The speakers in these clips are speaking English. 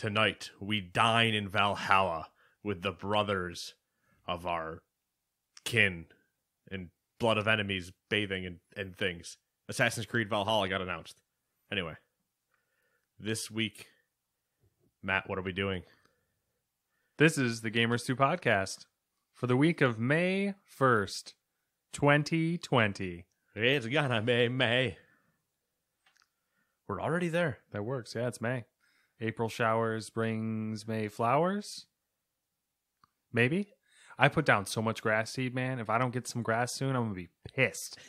tonight we dine in Valhalla with the brothers of our kin and blood of enemies bathing and things. Assassin's Creed Valhalla got announced. Anyway, this week, Matt, what are we doing? This is the Gamers 2 podcast for the week of May 1st, 2020. It's gonna be May. We're already there. That works. Yeah, it's May. April showers brings May flowers. Maybe. I put down so much grass seed, man. If I don't get some grass soon, I'm going to be pissed.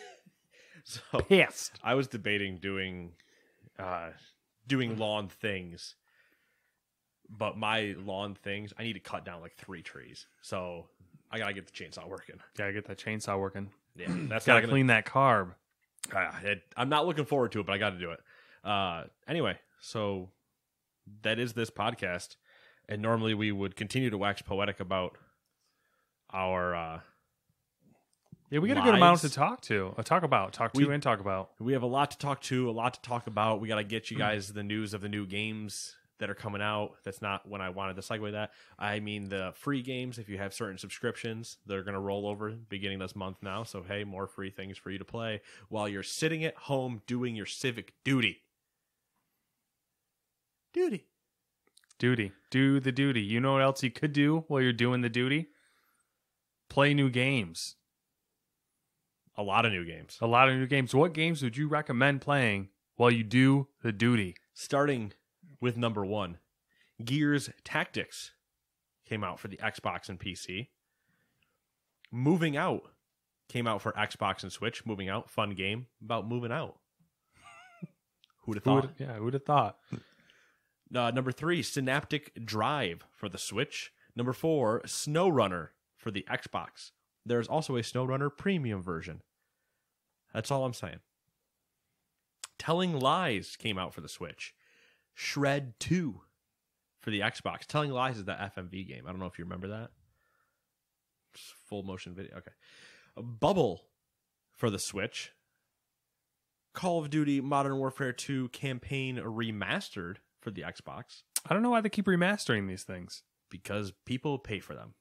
Pissed. I was debating doing lawn things. But my lawn things, I need to cut down like 3 trees. So I got to get the chainsaw working. Gotta get that chainsaw working. Yeah, that's gotta clean that carb. I'm not looking forward to it, but I got to do it. Anyway, so that is this podcast, and normally we would continue to wax poetic about our we got a good amount to talk about. We have a lot to talk to, a lot to talk about. We got to get you guys the news of the new games that are coming out. That's not when I wanted to segue that. I mean the free games. If you have certain subscriptions, they're going to roll over beginning this month now. So hey, more free things for you to play while you're sitting at home doing your civic duty. Duty. Do the duty. You know what else you could do while you're doing the duty? Play new games. A lot of new games. What games would you recommend playing while you do the duty? Starting with number 1, Gears Tactics came out for the Xbox and PC. Moving Out came out for Xbox and Switch. Moving Out, fun game about moving out. Who'd have thought? Who'd have thought? Number 3, Synaptic Drive for the Switch. Number 4, SnowRunner for the Xbox. There's also a SnowRunner premium version. That's all I'm saying. Telling Lies came out for the Switch. Shred 2 for the Xbox. Telling Lies is that FMV game. I don't know if you remember that. Just full motion video. Okay. Bubble for the Switch. Call of Duty Modern Warfare 2 Campaign Remastered for the Xbox. I don't know why they keep remastering these things. Because people pay for them.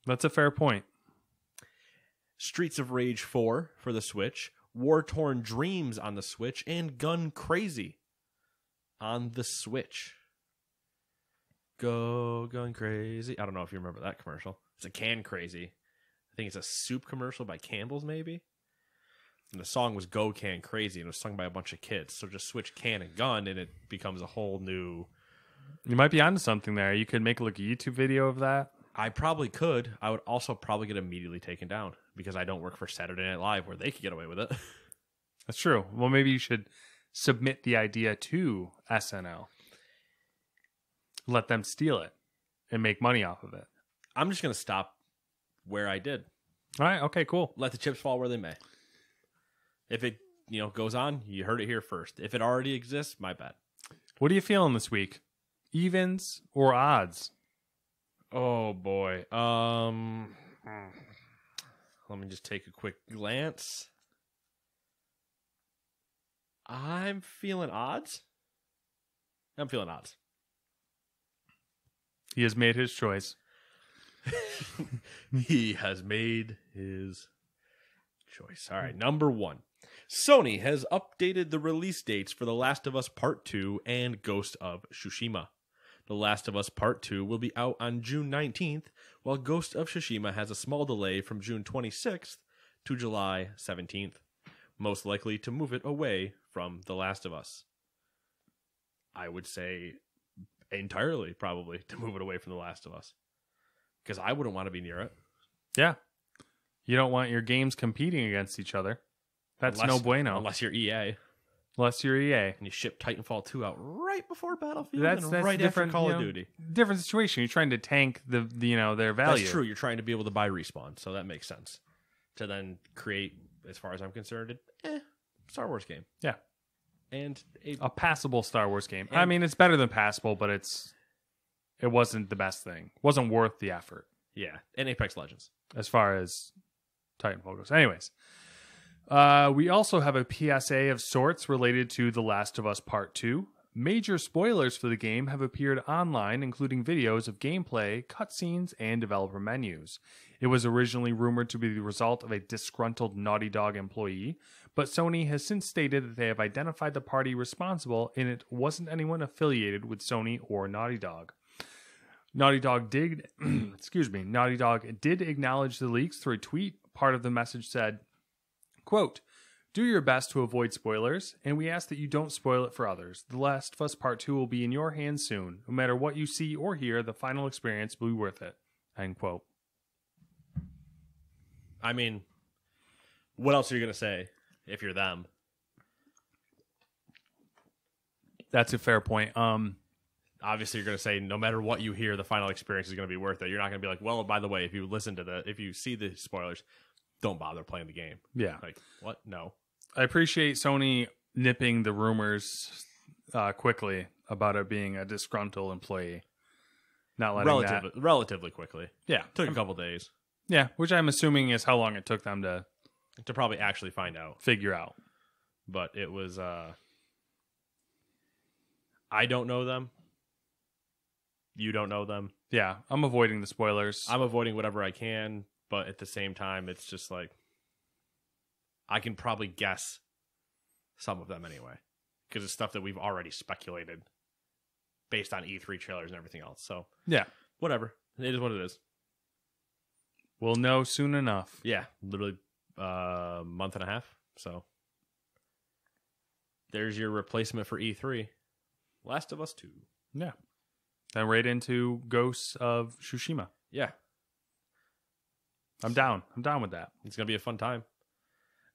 That's a fair point. Streets of Rage 4 for the Switch. War-Torn Dreams on the Switch. And Gun Crazy on the Switch. Go Gun Crazy. I don't know if you remember that commercial. It's a Can Crazy. I think it's a soup commercial by Campbell's, maybe. And the song was Go Can Crazy, and it was sung by a bunch of kids. So just switch can and gun, and it becomes a whole new... You might be onto something there. You could make a YouTube video of that. I probably could. I would also probably get immediately taken down, because I don't work for Saturday Night Live, where they could get away with it. That's true. Well, maybe you should submit the idea to SNL. Let them steal it and make money off of it. I'm just going to stop where I did. All right. Okay, cool. Let the chips fall where they may. If it goes on, you heard it here first. If it already exists, my bad. What are you feeling this week? Evens or odds? Oh, boy. Let me just take a quick glance. I'm feeling odds. He has made his choice. He has made his choice. All right, number 1. Sony has updated the release dates for The Last of Us Part 2 and Ghost of Tsushima. The Last of Us Part 2 will be out on June 19th, while Ghost of Tsushima has a small delay from June 26th to July 17th, most likely to move it away from The Last of Us. I would say entirely, probably, to move it away from The Last of Us. Because I wouldn't want to be near it. Yeah. You don't want your games competing against each other. That's no bueno. Unless you're EA. Unless you're EA. And you ship Titanfall 2 out right before Battlefield that's right after Call of Duty. Different situation. You're trying to tank their value. That's true. You're trying to be able to buy Respawn, so that makes sense. To then create, as far as I'm concerned, Star Wars game. Yeah. And a passable Star Wars game. I mean, it's better than passable, but it wasn't the best thing. It wasn't worth the effort. Yeah. And Apex Legends. As far as Titanfall goes. Anyways. We also have a PSA of sorts related to The Last of Us Part 2. major spoilers for the game have appeared online, including videos of gameplay, cutscenes, and developer menus. It was originally rumored to be the result of a disgruntled Naughty Dog employee, but Sony has since stated that they have identified the party responsible and it wasn't anyone affiliated with Sony or Naughty Dog. Naughty Dog did Naughty Dog did acknowledge the leaks through a tweet. Part of the message said, quote, "Do your best to avoid spoilers, and we ask that you don't spoil it for others. The Last of Us Part 2 will be in your hands soon. No matter what you see or hear, the final experience will be worth it." End quote. I mean, what else are you going to say if you're them? That's a fair point. Obviously, you're going to say no matter what you hear, the final experience is going to be worth it. You're not going to be like, well, by the way, if you see the spoilers, don't bother playing the game. Yeah. Like, what? No. I appreciate Sony nipping the rumors quickly about it being a disgruntled employee. Not letting relatively quickly. Yeah. Took a couple days. Yeah, which I'm assuming is how long it took them to probably actually find out. Figure out. But it was, I don't know them. You don't know them. Yeah, I'm avoiding the spoilers. I'm avoiding whatever I can, but at the same time, it's just like, I can probably guess some of them anyway. Because it's stuff that we've already speculated based on E3 trailers and everything else. So, yeah. Whatever. It is what it is. We'll know soon enough. Yeah, literally a month and a half. So, there's your replacement for E3. Last of Us 2. Yeah. Then right into Ghosts of Tsushima. Yeah. I'm down. I'm down with that. It's going to be a fun time.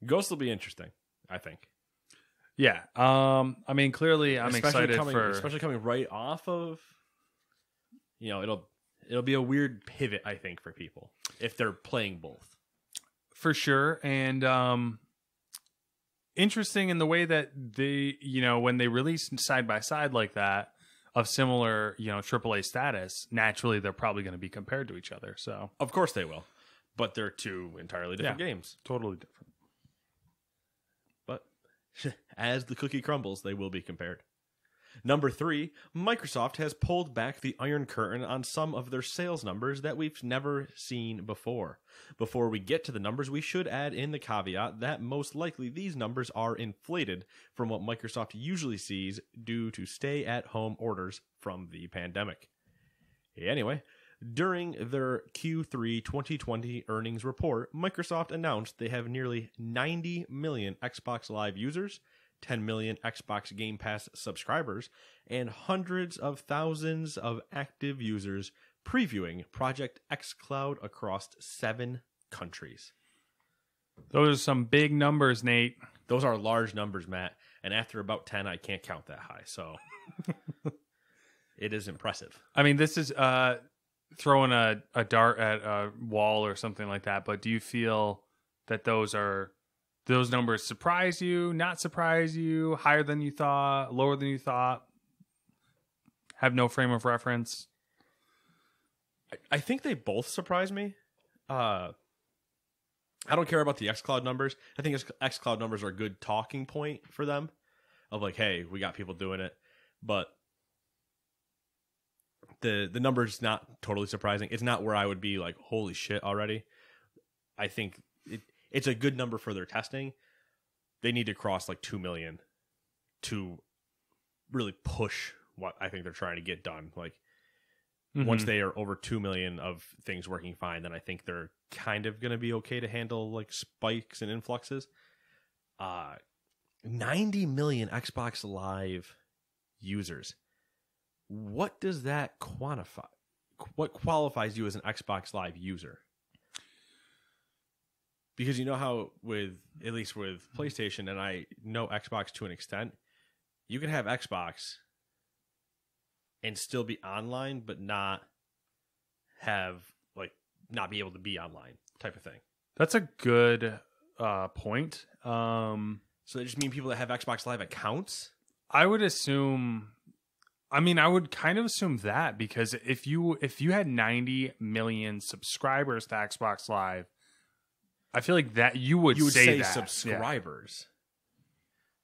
Ghosts will be interesting, I think. Yeah. I mean, clearly I'm excited especially coming right off of, it'll be a weird pivot, I think, for people if they're playing both. For sure. And interesting in the way that they, when they release side by side like that of similar, AAA status, naturally they're probably going to be compared to each other. So of course they will, but they're two entirely different games. Totally different. But as the cookie crumbles, they will be compared. Number 3, Microsoft has pulled back the Iron Curtain on some of their sales numbers that we've never seen before. Before we get to the numbers, we should add in the caveat that most likely these numbers are inflated from what Microsoft usually sees due to stay-at-home orders from the pandemic. Anyway, during their Q3 2020 earnings report, Microsoft announced they have nearly 90 million Xbox Live users, 10 million Xbox Game Pass subscribers, and hundreds of thousands of active users previewing Project xCloud across 7 countries. Those are some big numbers, Nate. Those are large numbers, Matt. And after about 10, I can't count that high. So it is impressive. I mean, this is throwing a dart at a wall or something like that. But do you feel that those numbers surprise you, not surprise you, higher than you thought, lower than you thought, have no frame of reference? I think they both surprise me. I don't care about the xCloud numbers. I think xCloud numbers are a good talking point for them of like, hey, we got people doing it. But the number's not totally surprising. It's not where I would be like, holy shit already. I think it's a good number for their testing. They need to cross like 2 million to really push what I think they're trying to get done. Like once they are over 2 million of things working fine, then I think they're kind of going to be okay to handle like spikes and influxes. 90 million Xbox Live users. What does that quantify? What qualifies you as an Xbox Live user? Because you know how at least with PlayStation, and I know Xbox to an extent, you can have Xbox and still be online, but not be able to be online type of thing. That's a good point. So they just mean people that have Xbox Live accounts? I would assume. I mean, I would kind of assume that because if you had 90 million subscribers to Xbox Live, I feel like that you would say that. Subscribers. Yeah.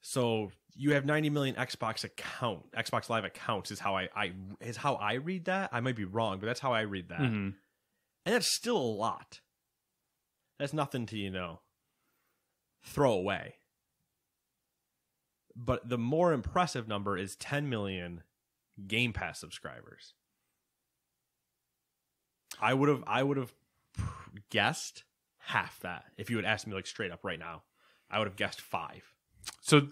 So you have 90 million Xbox Live accounts is how I read that. I might be wrong, but that's how I read that. Mm-hmm. And that's still a lot. That's nothing to, throw away. But the more impressive number is 10 million Game Pass subscribers. I would have guessed half that if you had asked me like straight up right now. I would have guessed 5. So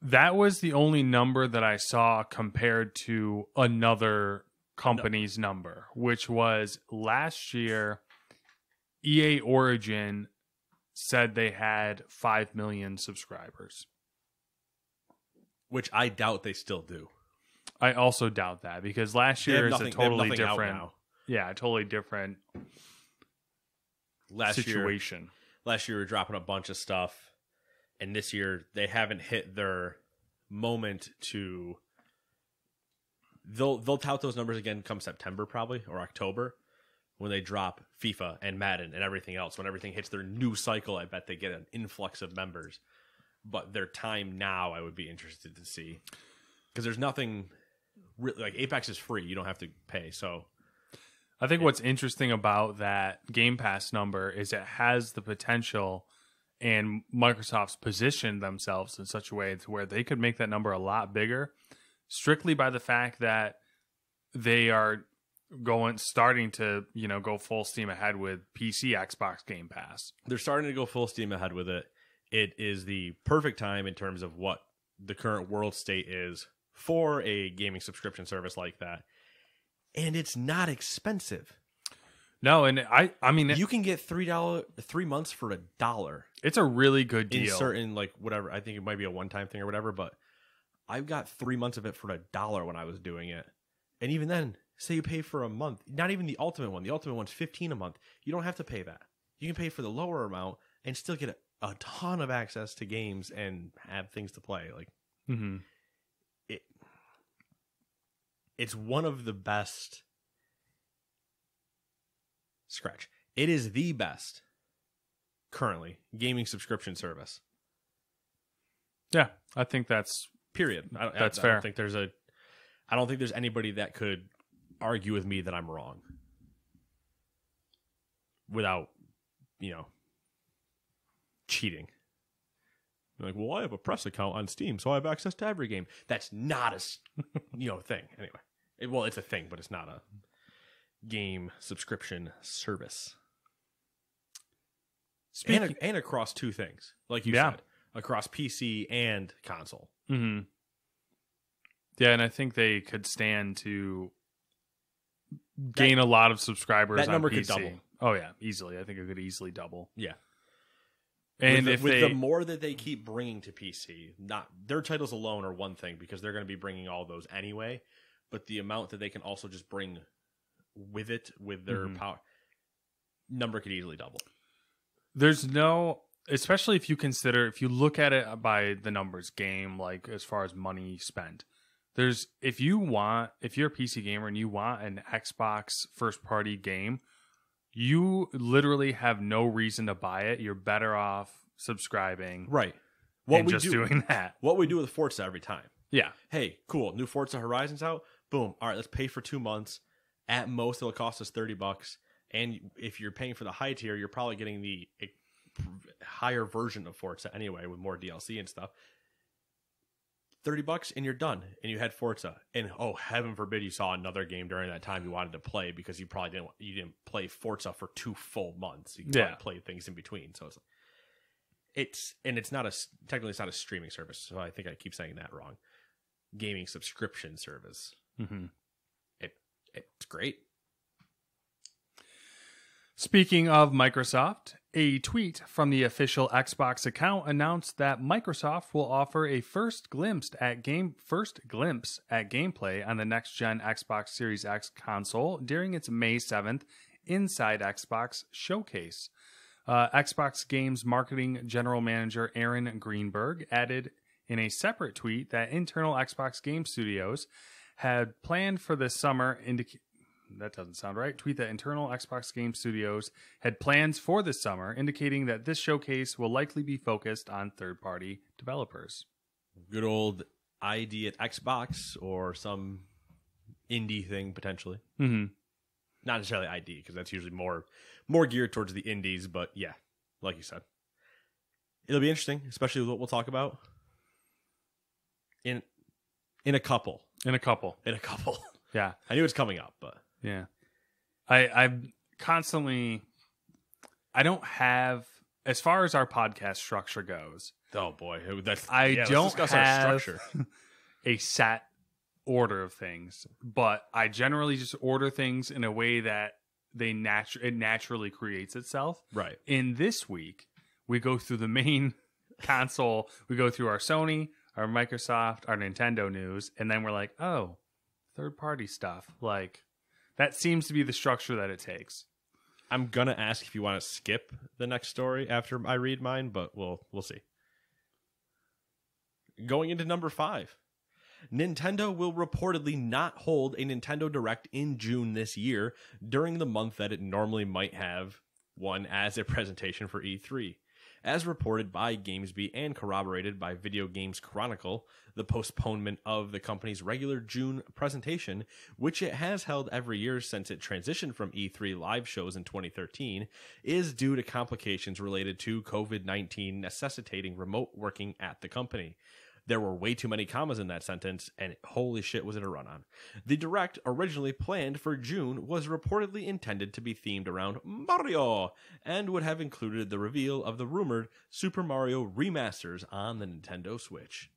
that was the only number that I saw compared to another company's number, which was last year. EA Origin said they had 5 million subscribers, which I doubt they still do. I also doubt that because last year is a totally different, totally different situation. Last year we were dropping a bunch of stuff, and this year they haven't hit their moment to. They'll tout those numbers again come September probably or October when they drop FIFA and Madden and everything else. When everything hits their new cycle, I bet they get an influx of members. But their time now, I would be interested to see because there's nothing really like Apex is free; you don't have to pay. So, I think what's interesting about that Game Pass number is it has the potential, and Microsoft's positioned themselves in such a way to where they could make that number a lot bigger, strictly by the fact that they are starting to go full steam ahead with PC Xbox Game Pass. They're starting to go full steam ahead with it. It is the perfect time in terms of what the current world state is for a gaming subscription service like that. And it's not expensive. No, and I mean you can get $3 months for $1. It's a really good deal. In certain whatever, I think it might be a one-time thing or whatever, but I've got 3 months of it for $1 when I was doing it. And even then, say you pay for a month, not even the ultimate one. The ultimate one's $15 a month. You don't have to pay that. You can pay for the lower amount and still get a ton of access to games and have things to play. It's one of the best. It is the best currently gaming subscription service. Yeah, I think that's period. That's fair. I don't think there's anybody that could argue with me that I'm wrong without, cheating. Like, well, I have a press account on Steam, so I have access to every game. That's not a, thing. Anyway, it's a thing, but it's not a game subscription service. And across two things, like you said, across PC and console. Mm-hmm. Yeah, and I think they could stand to gain a lot of subscribers. That number on PC. could double. Oh yeah, easily. I think it could easily double. Yeah. And with the more that they keep bringing to PC, not their titles alone are one thing because they're going to be bringing all those anyway. But the amount that they can also just bring with it, with their power, number could easily double. There's no, especially if you look at it by the numbers game, like as far as money spent. If you're a PC gamer and you want an Xbox first party game, you literally have no reason to buy it. You're better off subscribing. Right. Doing that. What we do with Forza every time. Yeah. Hey, cool. New Forza Horizon's out. Boom. All right, let's pay for 2 months. At most, it'll cost us $30. And if you're paying for the high tier, you're probably getting the higher version of Forza anyway with more DLC and stuff. $30 and you're done, and you had Forza, and oh heaven forbid you saw another game during that time you wanted to play because you probably didn't play Forza for 2 full months. You can play things in between. So it's technically it's not a streaming service. So I think I keep saying that wrong. Gaming subscription service. Mm-hmm. It's great. Speaking of Microsoft, a tweet from the official Xbox account announced that Microsoft will offer a first glimpse at gameplay on the next-gen Xbox Series X console during its May 7th Inside Xbox showcase. Xbox Games Marketing General Manager Aaron Greenberg added in a separate tweet that internal Xbox Game Studios had planned for this summer that doesn't sound right. Tweet that internal Xbox Game Studios had plans for this summer, indicating that this showcase will likely be focused on third-party developers. Good old ID at Xbox or some indie thing potentially. Mm-hmm. Not necessarily ID because that's usually more geared towards the indies. But yeah, like you said, it'll be interesting, especially with what we'll talk about in a couple. In a couple. Yeah. I knew it's coming up, but yeah. I constantly, I don't have, as far as our podcast structure goes. Oh boy, don't let's discuss have our structure. A set order of things, but I generally just order things in a way that it naturally creates itself. Right. In this week, we go through the main console, we go through our Sony, our Microsoft, our Nintendo news, and then we're like, oh, third-party stuff. Like, that seems to be the structure that it takes. I'm gonna ask if you want to skip the next story after I read mine, but we'll see. Going into number 5. Nintendo will reportedly not hold a Nintendo Direct in June this year during the month that it normally might have one as a presentation for E3. As reported by GamesBeat and corroborated by Video Games Chronicle, the postponement of the company's regular June presentation, which it has held every year since it transitioned from E3 live shows in 2013, is due to complications related to COVID-19 necessitating remote working at the company. There were way too many commas in that sentence, and holy shit was it a run-on. The Direct, originally planned for June, was reportedly intended to be themed around Mario, and would have included the reveal of the rumored Super Mario remasters on the Nintendo Switch.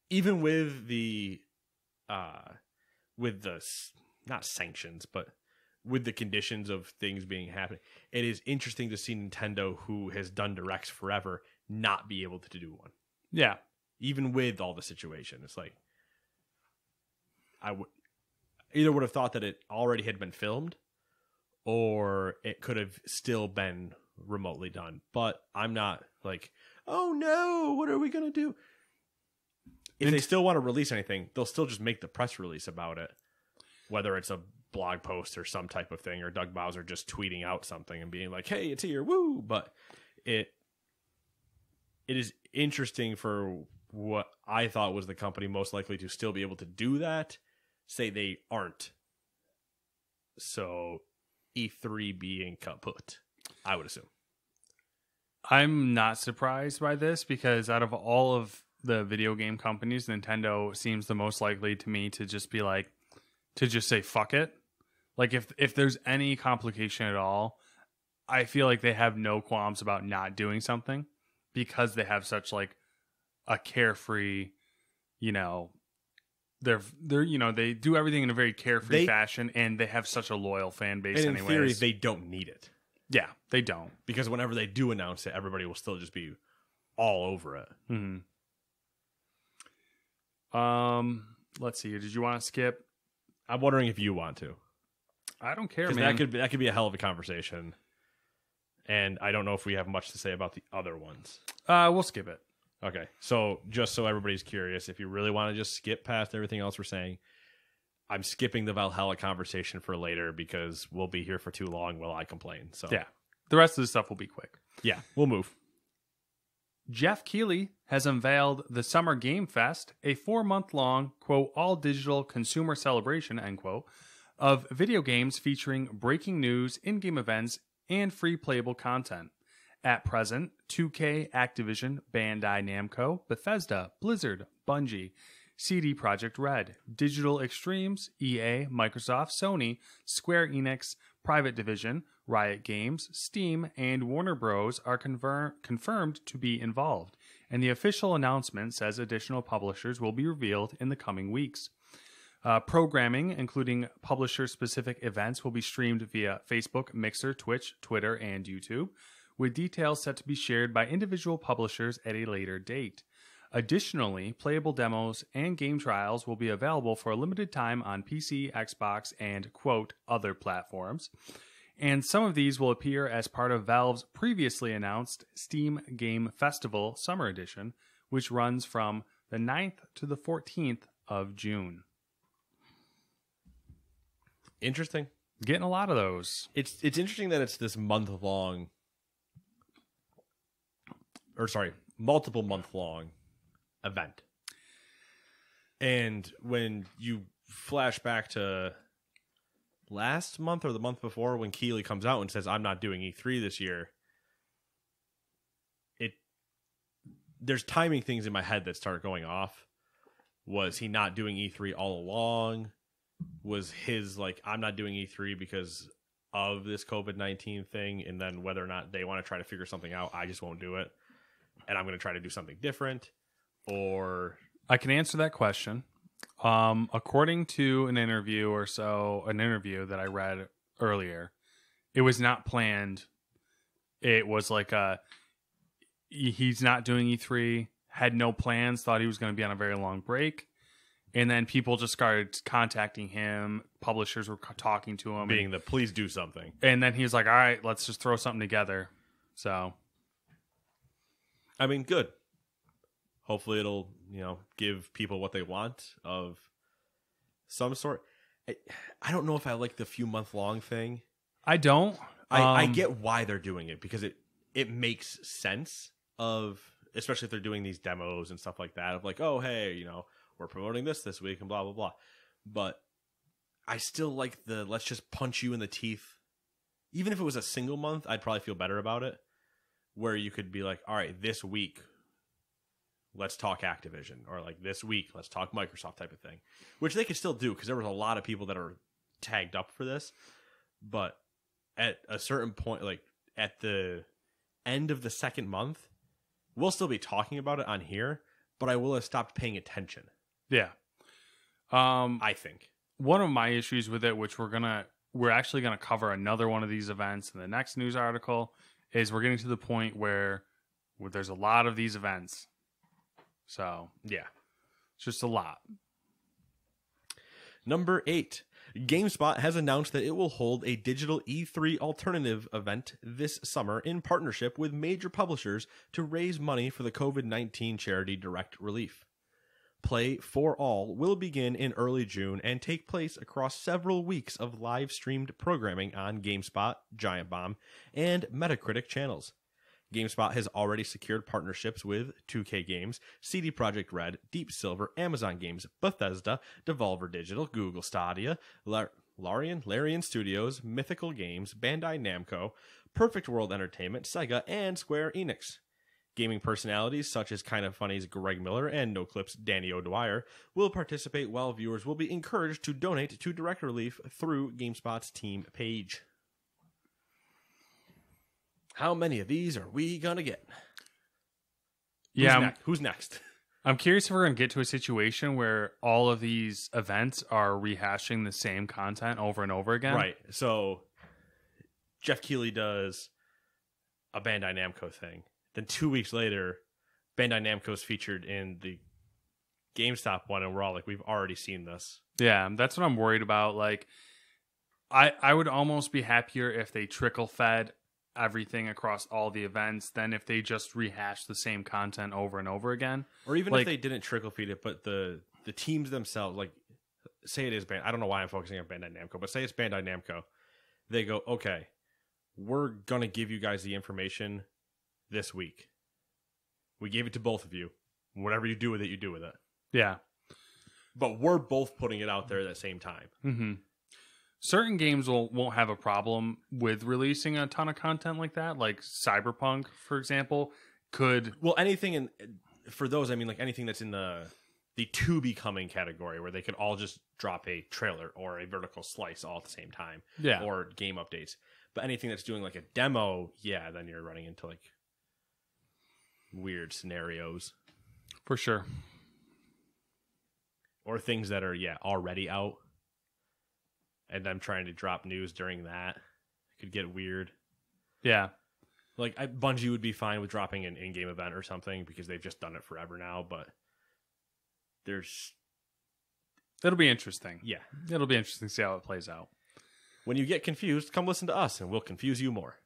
Even with the not sanctions, but with the conditions of things being happening, it is interesting to see Nintendo, who has done Directs forever, not be able to do one. Yeah. Even with all the situation. It's like, I would have thought that it already had been filmed, or it could have still been remotely done. But I'm not like, oh no, what are we going to do? If they still want to release anything, they'll still just make the press release about it. Whether it's a blog post or some type of thing, or Doug Bowser just tweeting out something and being like, hey, it's here, woo. But it is interesting for what I thought was the company most likely to still be able to do that, say they aren't. So E3 being kaput, I would assume. I'm not surprised by this because out of all of the video game companies, Nintendo seems the most likely to me to just be like, to just say fuck it. Like if there's any complication at all, I feel like they have no qualms about not doing something because they have such like a carefree, they're they do everything in a very carefree fashion, and they have such a loyal fan base. And in theory, they don't need it. Yeah, they don't, because whenever they do announce it, everybody will still just be all over it. Mm-hmm. Let's see. Did you want to skip? I'm wondering if you want to. I don't care, man. That could be a hell of a conversation, and I don't know if we have much to say about the other ones. We'll skip it. Okay, so just so everybody's curious, if you really want to just skip past everything else we're saying, I'm skipping the Valhalla conversation for later because we'll be here for too long while I complain. So yeah, the rest of the stuff will be quick. Yeah, we'll move. Jeff Keighley has unveiled the Summer Game Fest, a 4-month-long, quote, all-digital consumer celebration, end quote, of video games featuring breaking news, in-game events, and free playable content. At present, 2K, Activision, Bandai Namco, Bethesda, Blizzard, Bungie, CD Projekt Red, Digital Extremes, EA, Microsoft, Sony, Square Enix, Private Division, Riot Games, Steam, and Warner Bros. Are confirmed to be involved, and the official announcement says additional publishers will be revealed in the coming weeks. Programming, including publisher-specific events, will be streamed via Facebook, Mixer, Twitch, Twitter, and YouTube, with details set to be shared by individual publishers at a later date. Additionally, playable demos and game trials will be available for a limited time on PC, Xbox, and, quote, other platforms. And some of these will appear as part of Valve's previously announced Steam Game Festival Summer Edition, which runs from the 9th to the 14th of June. Interesting. Getting a lot of those. It's interesting that it's this month-long multiple month long event. And when you flash back to last month or the month before when Keighley comes out and says, I'm not doing E3 this year, there's timing things in my head that start going off. Was he not doing E3 all along? Was his, like, I'm not doing E3 because of this COVID-19 thing, and then whether or not they want to try to figure something out, I just won't do it, and I'm going to try to do something different? Or... I can answer that question. According to an interview that I read earlier, it was not planned. It was like he's not doing E3, had no plans, thought he was going to be on a very long break. And then people just started contacting him. Publishers were talking to him. Being please do something. And then he was like, all right, let's just throw something together. So. I mean, good. Hopefully it'll, give people what they want of some sort. I don't know if I like the few month long thing. I don't. I get why they're doing it because it makes sense especially if they're doing these demos and stuff like that of like, oh, hey, we're promoting this week and blah, blah, blah. But I still like let's just punch you in the teeth. Even if it was a single month, I'd probably feel better about it. Where you could be like, all right, this week, let's talk Activision. Or like this week, let's talk Microsoft type of thing. Which they could still do because there was a lot of people that are tagged up for this. But at a certain point, like at the end of the second month, we'll still be talking about it on here, but I will have stopped paying attention. Yeah. I think. One of my issues with it, which we're actually gonna cover another one of these events in the next news article, is we're getting to the point where there's a lot of these events. So yeah. It's just a lot. Number 8. GameSpot has announced that it will hold a digital E3 alternative event this summer in partnership with major publishers to raise money for the COVID-19 charity Direct Relief. Play for All will begin in early June and take place across several weeks of live-streamed programming on GameSpot, Giant Bomb, and Metacritic channels. GameSpot has already secured partnerships with 2K Games, CD Projekt Red, Deep Silver, Amazon Games, Bethesda, Devolver Digital, Google Stadia, Larian Studios, Mythical Games, Bandai Namco, Perfect World Entertainment, Sega, and Square Enix. Gaming personalities such as Kind of Funny's Greg Miller and NoClip's Danny O'Dwyer will participate while viewers will be encouraged to donate to Direct Relief through GameSpot's team page. How many of these are we going to get? Who's next? I'm curious if we're going to get to a situation where all of these events are rehashing the same content over and over again. Right. So Jeff Keighley does a Bandai Namco thing. Then 2 weeks later, Bandai Namco's featured in the GameStop one, and we're all like, we've already seen this. Yeah, that's what I'm worried about. Like, I would almost be happier if they trickle-fed everything across all the events than if they just rehash the same content over and over again. Or even if they didn't trickle feed it, but the teams themselves, like, say it is I don't know why I'm focusing on Bandai Namco, but say it's Bandai Namco. They go, okay, we're going to give you guys the information this week. We gave it to both of you. Whatever you do with it, you do with it. Yeah. But we're both putting it out there at the same time. Mm-hmm. Certain games won't have a problem with releasing a ton of content like that. Like Cyberpunk, for example, could... Well, anything for those, I mean, like anything that's in the to be coming category where they could all just drop a trailer or a vertical slice all at the same time. Yeah. Or game updates. But anything that's doing like a demo, yeah, then you're running into like weird scenarios. For sure. Or things that are, already out. And I'm trying to drop news during that. It could get weird. Yeah. Like, Bungie would be fine with dropping an in-game event or something because they've just done it forever now, but it'll be interesting. Yeah. It'll be interesting to see how it plays out. When you get confused, come listen to us and we'll confuse you more.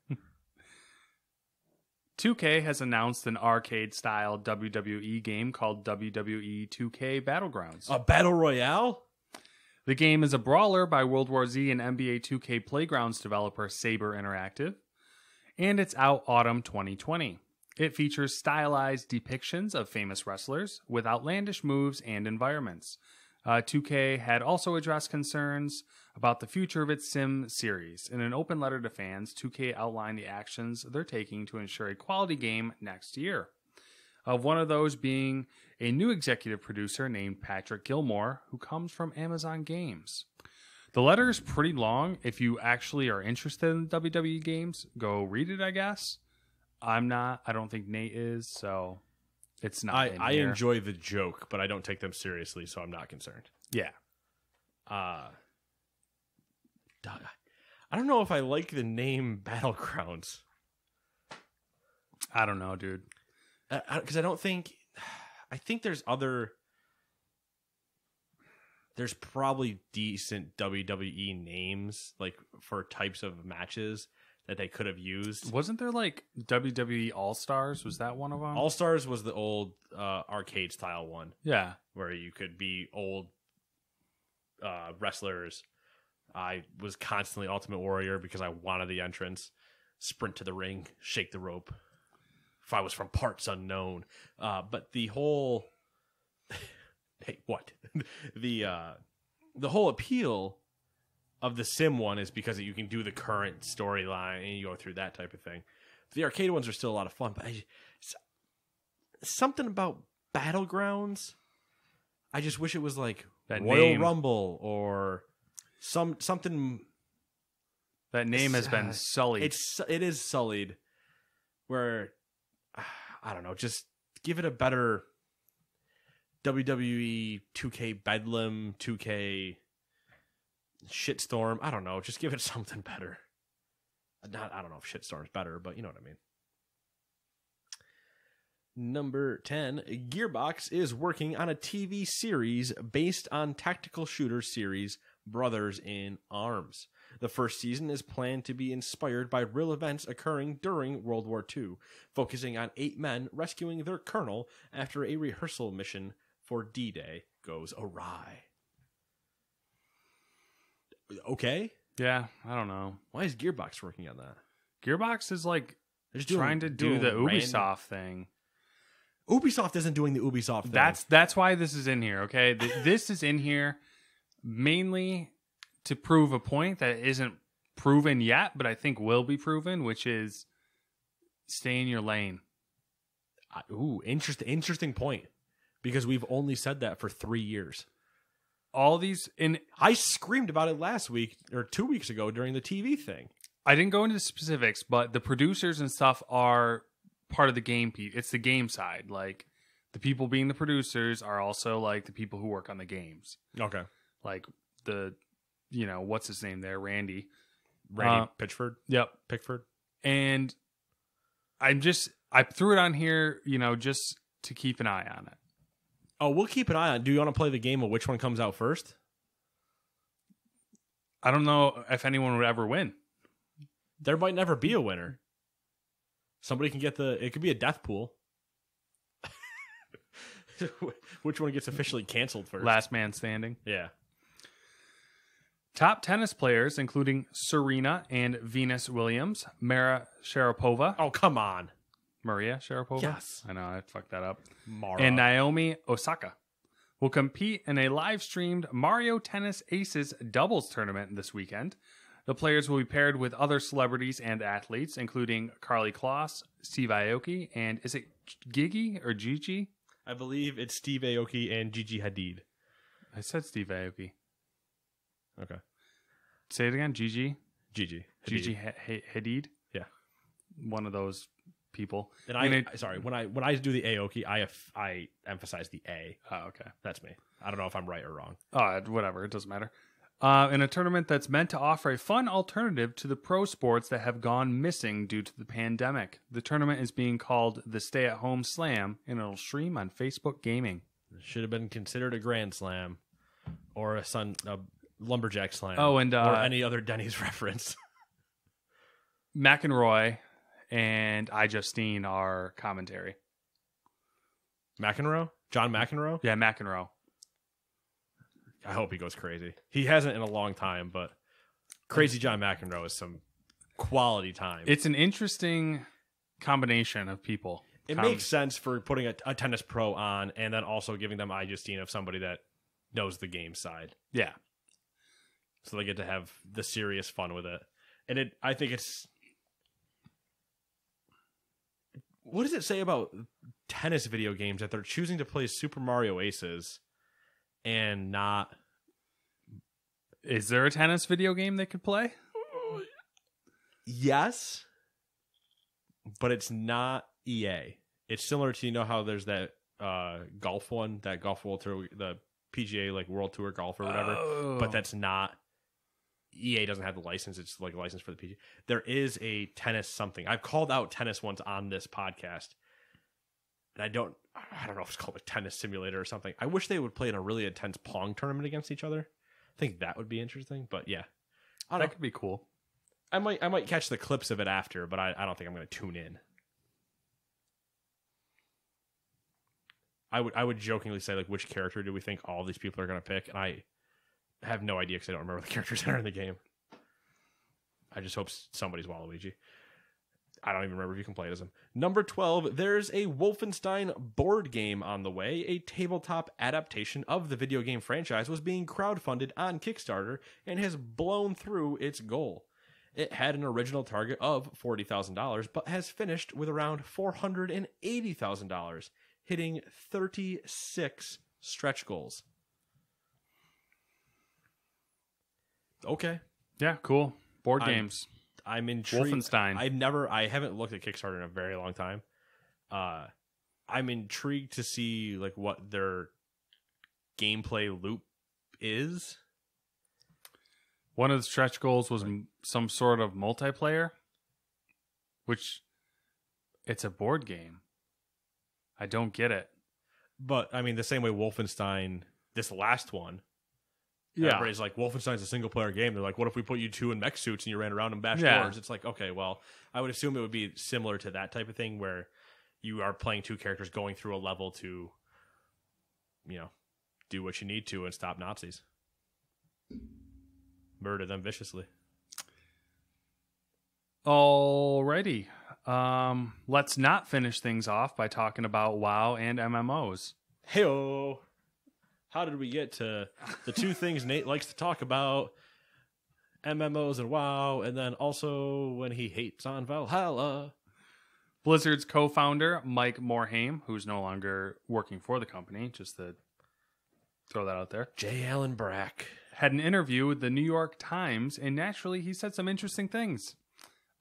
2K has announced an arcade-style WWE game called WWE 2K Battlegrounds. A battle royale? The game is a brawler by World War Z and NBA 2K Playgrounds developer Saber Interactive, and it's out autumn 2020. It features stylized depictions of famous wrestlers with outlandish moves and environments. 2K had also addressed concerns about the future of its Sim series. In an open letter to fans, 2K outlined the actions they're taking to ensure a quality game next year. One of those being a new executive producer named Patrick Gilmore, who comes from Amazon Games. The letter is pretty long. If you actually are interested in WWE games, go read it, I guess. I'm not. I don't think Nate is, so it's not in I here. enjoy the joke, but I don't take them seriously, so I'm not concerned. Yeah. I don't know if I like the name Battlegrounds. I don't know, dude. Because I think there's probably decent WWE names like for types of matches that they could have used. Wasn't there like WWE All-Stars? Was that one of them? All Stars was the old arcade style one. Yeah. Where you could be old wrestlers. I was constantly Ultimate Warrior because I wanted the entrance. Sprint to the ring, shake the rope. If I was from parts unknown. But the whole... hey, what? The whole appeal of the Sim one is because you can do the current storyline and you go through that type of thing. The arcade ones are still a lot of fun, but something about Battlegrounds, I just wish it was like that Royal name, Rumble or something. That name has been sullied. It is sullied. Where I don't know, just give it a better WWE 2K Bedlam, 2K Shitstorm. I don't know. Just give it something better. I don't know if Shitstorm's better, but you know what I mean. Number 10, Gearbox is working on a TV series based on tactical shooter series Brothers in Arms. The first season is planned to be inspired by real events occurring during World War II, focusing on 8 men rescuing their colonel after a rehearsal mission for D-Day goes awry. Okay? Yeah, I don't know. Why is Gearbox working on that? Gearbox is like Just trying to do the Ubisoft thing. Ubisoft isn't doing the Ubisoft thing. That's why this is in here, okay? This is in here mainly to prove a point that isn't proven yet, but I think will be proven, which is stay in your lane. Interesting point. Because we've only said that for 3 years. All these I screamed about it last week or 2 weeks ago during the TV thing. I didn't go into the specifics, but the producers and stuff are part of the game piece. It's the game side. Like the people being the producers are also like the people who work on the games. Okay. Like what's his name there? Randy Pitchford? Yep. Pickford. And I threw it on here, just to keep an eye on it. Oh, we'll keep an eye on it. Do you want to play the game of which one comes out first? I don't know if anyone would ever win. There might never be a winner. Somebody can get it could be a death pool. Which one gets officially canceled first? Last man standing. Yeah. Top tennis players, including Serena and Venus Williams, Mara Sharapova. Oh, come on. Maria Sharapova? Yes. I know, I fucked that up. Mara. And Naomi Osaka will compete in a live-streamed Mario Tennis Aces doubles tournament this weekend. The players will be paired with other celebrities and athletes, including Carly Kloss, Steve Aoki, and is it Gigi or Gigi? I believe it's Steve Aoki and Gigi Hadid. I said Steve Aoki. Okay. Say it again. Gigi. Gigi. Gigi Hadid. Yeah. One of those people. And sorry, when I do the Aoki, I emphasize the A. Oh, okay. That's me. I don't know if I'm right or wrong. Oh, whatever. It doesn't matter. In a tournament that's meant to offer a fun alternative to the pro sports that have gone missing due to the pandemic. The tournament is being called the Stay at Home Slam, and it'll stream on Facebook Gaming. It should have been considered a Grand Slam or a Lumberjack Slam. Oh, and or any other Denny's reference. McEnroy and iJustine are commentary. McEnroe? John McEnroe? Yeah, McEnroe. I hope he goes crazy. He hasn't in a long time, but Crazy John McEnroe is some quality time. It's an interesting combination of people. It makes sense for putting a tennis pro on and then also giving them iJustine of somebody that knows the game side. Yeah. So they get to have the serious fun with it. And I think it's... What does it say about tennis video games that they're choosing to play Super Mario Aces and not... Is there a tennis video game they could play? Yes. But it's not EA. It's similar to, you know how there's that golf one, that Golf World Tour, the PGA like World Tour Golf or whatever, but that's not, EA doesn't have the license. It's like a license for the PGA. There is a tennis something. I've called out tennis once on this podcast, and I don't know if it's called a tennis simulator or something. I wish they would play in a really intense Pong tournament against each other. I think that would be interesting, but yeah. That could be cool. I might catch the clips of it after, but I don't think I'm going to tune in. I would jokingly say, like, which character do we think all these people are going to pick? And I have no idea because I don't remember the characters that are in the game. I just hope somebody's Waluigi. I don't even remember if you can play it as him. Number 12, there's a Wolfenstein board game on the way. A tabletop adaptation of the video game franchise was being crowdfunded on Kickstarter and has blown through its goal. It had an original target of $40,000, but has finished with around $480,000, hitting 36 stretch goals. Okay. Yeah, cool. Board games. I'm intrigued. Wolfenstein. I haven't looked at Kickstarter in a very long time. I'm intrigued to see like what their gameplay loop is. One of the stretch goals was some sort of multiplayer, which it's a board game. I don't get it. But I mean, the same way Wolfenstein, this last one, yeah, everybody's like, Wolfenstein's a single player game. They're like, what if we put you two in mech suits and you ran around and bashed doors? It's like, okay, well, I would assume it would be similar to that type of thing where you are playing two characters going through a level to, you know, do what you need to and stop Nazis. Murder them viciously. Alrighty. Let's not finish things off by talking about WoW and MMOs. Hey-o! How did we get to the two things Nate likes to talk about? MMOs and WoW, and then also when he hates on Valhalla. Blizzard's co-founder, Mike Morhaime, who's no longer working for the company, just to throw that out there. J. Allen Brack. Had an interview with the New York Times, and naturally he said some interesting things.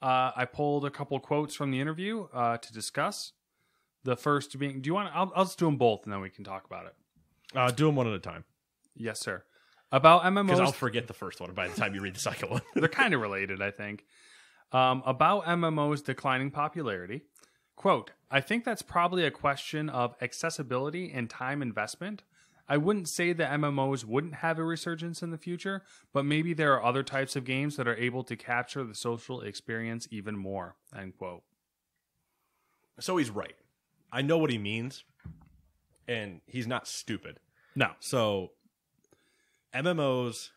I pulled a couple quotes from the interview to discuss. The first being, I'll just do them both and then we can talk about it. Do them one at a time. Yes, sir. About MMOs. Because I'll forget the first one by the time you read the second one. They're kind of related, I think. About MMOs' declining popularity. Quote, I think that's probably a question of accessibility and time investment. I wouldn't say that MMOs wouldn't have a resurgence in the future, but maybe there are other types of games that are able to capture the social experience even more, end quote. So he's right. I know what he means, and he's not stupid. No. So MMOs,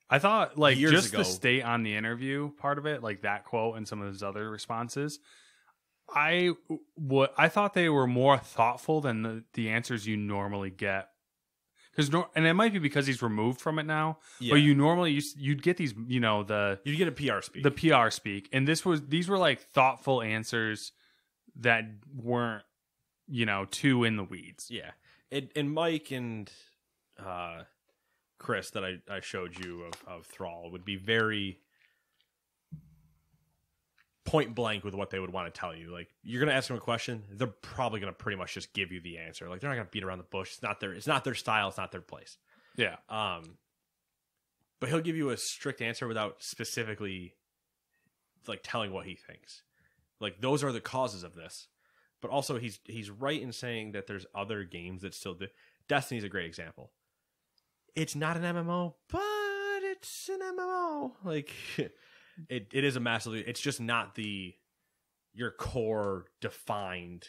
I thought, like, years just ago, the state on the interview part of it, like that quote and some of his other responses, I thought they were more thoughtful than the answers you normally get. And it might be because he's removed from it now, but you normally you'd get these, you'd get a PR speak, the PR speak, and these were like thoughtful answers that weren't, too in the weeds. Yeah, and Mike and Chris that I showed you of Thrall would be very point blank with what they would want to tell you. Like, you're going to ask them a question, they're probably going to pretty much just give you the answer. Like, they're not going to beat around the bush. It's not their style. It's not their place. Yeah. But he'll give you a strict answer without specifically like telling what he thinks. Like, those are the causes of this. But also he's right in saying that there's other games that still do. Destiny's a great example. It's not an MMO, but it's an MMO. Like, It is a massively. It's just not your core defined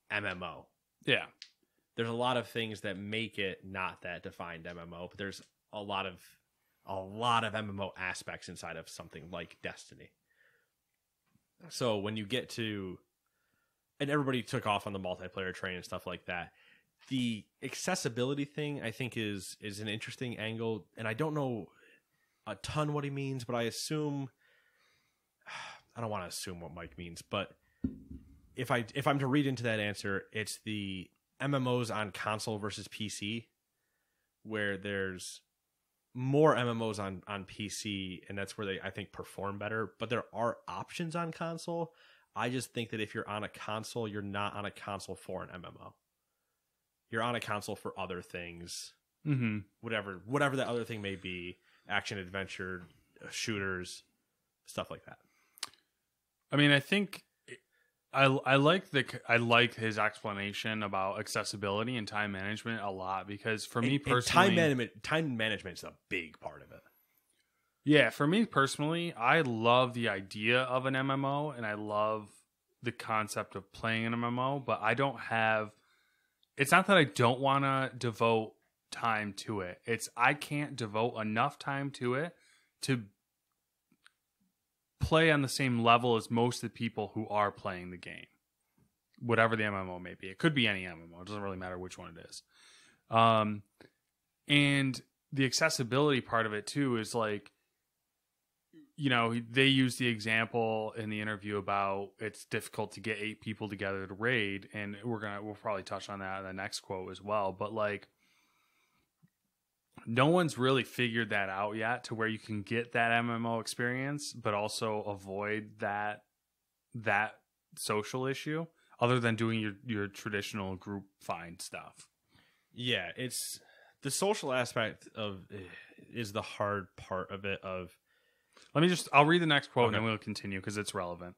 MMO. Yeah, there's a lot of things that make it not that defined MMO, but there's a lot of MMO aspects inside of something like Destiny. So when you get to, and everybody took off on the multiplayer train and stuff like that. The accessibility thing, I think, is an interesting angle, and I don't know a ton what he means, but I assume, I don't want to assume what Mike means, but if I'm to read into that answer, it's the MMOs on console versus PC, where there's more MMOs on PC, and that's where they, I think, perform better. But there are options on console. I just think that if you're on a console, you're not on a console for an MMO. You're on a console for other things, whatever that other thing may be, action, adventure, shooters, stuff like that. I mean, I think I like his explanation about accessibility and time management a lot, because for me personally, time management is a big part of it. Yeah, for me personally, I love the idea of an MMO and I love the concept of playing an MMO, but I don't have. It's not that I don't want to devote time to it. It's I can't devote enough time to it to play on the same level as most of the people who are playing the game. Whatever the MMO may be. It could be any MMO. It doesn't really matter which one it is. And the accessibility part of it too is like, you know, they use the example in the interview about it's difficult to get 8 people together to raid, and we'll probably touch on that in the next quote as well. But like, no one's really figured that out yet to where you can get that MMO experience, but also avoid that social issue, other than doing your traditional group find stuff. Yeah, it's the social aspect of is the hard part of it. I'll read the next quote, okay, and then we'll continue because it's relevant.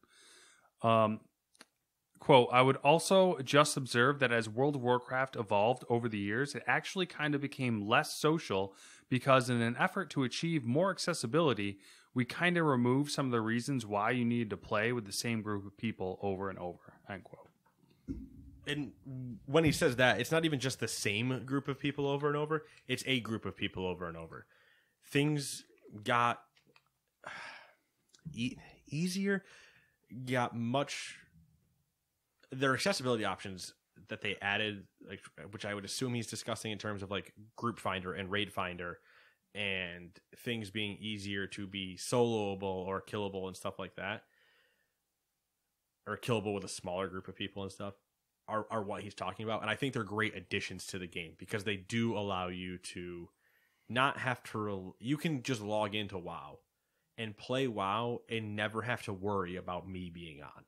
Quote, I would also just observe that as World of Warcraft evolved over the years, it actually kind of became less social because in an effort to achieve more accessibility, we kind of removed some of the reasons why you needed to play with the same group of people over and over, end quote. And when he says that, it's not even just the same group of people over and over. It's a group of people over and over. Things got easier, got much... Their accessibility options that they added, like, which I would assume he's discussing in terms of like Group Finder and Raid Finder, and things being easier to be soloable or killable and stuff like that, or killable with a smaller group of people and stuff, are what he's talking about. And I think they're great additions to the game because they do allow you to not have to... You can just log into WoW and play WoW and never have to worry about me being on.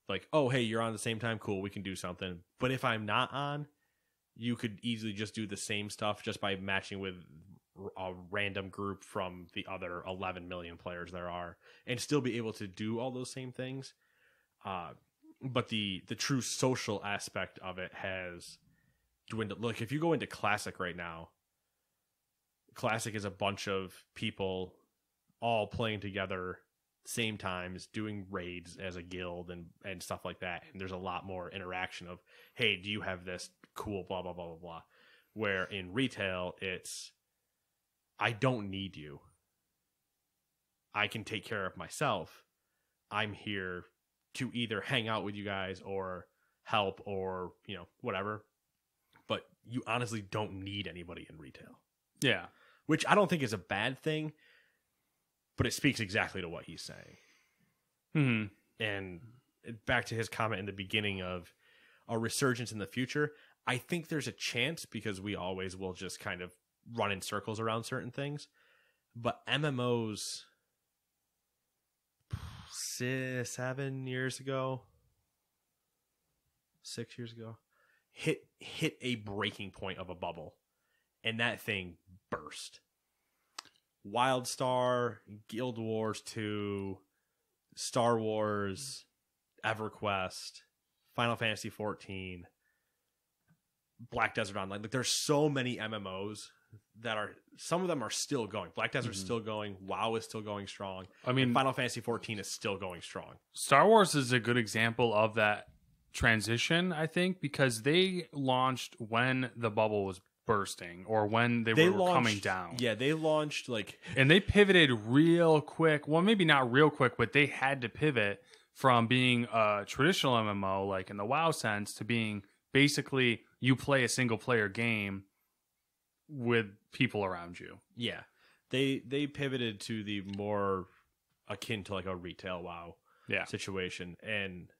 Like, oh, hey, you're on the same time. Cool, we can do something. But if I'm not on, you could easily just do the same stuff just by matching with a random group from the other 11 million players there are and still be able to do all those same things. But the true social aspect of it has dwindled. Look, if you go into Classic right now, Classic is a bunch of people all playing together same times, doing raids as a guild and stuff like that. And there's a lot more interaction of, hey, do you have this? Cool, blah, blah, blah, blah, blah. Where in retail, it's, I don't need you. I can take care of myself. I'm here to either hang out with you guys or help or, you know, whatever. But you honestly don't need anybody in retail. Yeah. Which I don't think is a bad thing. But it speaks exactly to what he's saying. Mm-hmm. And back to his comment in the beginning of a resurgence in the future, I think there's a chance because we always will just kind of run in circles around certain things. But MMOs 7 years ago, 6 years ago, hit a breaking point of a bubble. And that thing burst. WildStar, Guild Wars 2, Star Wars, EverQuest, Final Fantasy 14, Black Desert Online. Like, there's so many MMOs that are, some of them are still going. Black Desert's still going. WoW is still going strong. I mean, and Final Fantasy 14 is still going strong. Star Wars is a good example of that transition, I think, because they launched when the bubble was bursting or when they were launched, coming down. Yeah, they launched and they pivoted real quick. Well, maybe not real quick, but they had to pivot from being a traditional MMO, like in the WoW sense, to being basically you play a single player game with people around you. Yeah. They pivoted to the more akin to like a retail WoW situation. And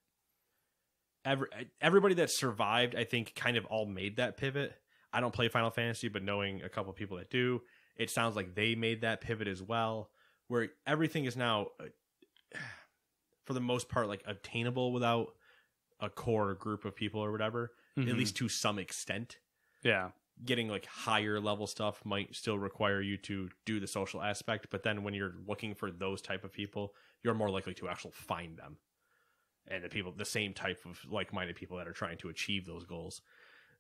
everybody that survived, I think, kind of all made that pivot. I don't play Final Fantasy, but knowing a couple of people that do, it sounds like they made that pivot as well, where everything is now, for the most part, like obtainable without a core group of people or whatever, at least to some extent. Yeah. Getting like higher level stuff might still require you to do the social aspect, but then when you're looking for those type of people, you're more likely to actually find them. And the same type of like-minded people that are trying to achieve those goals.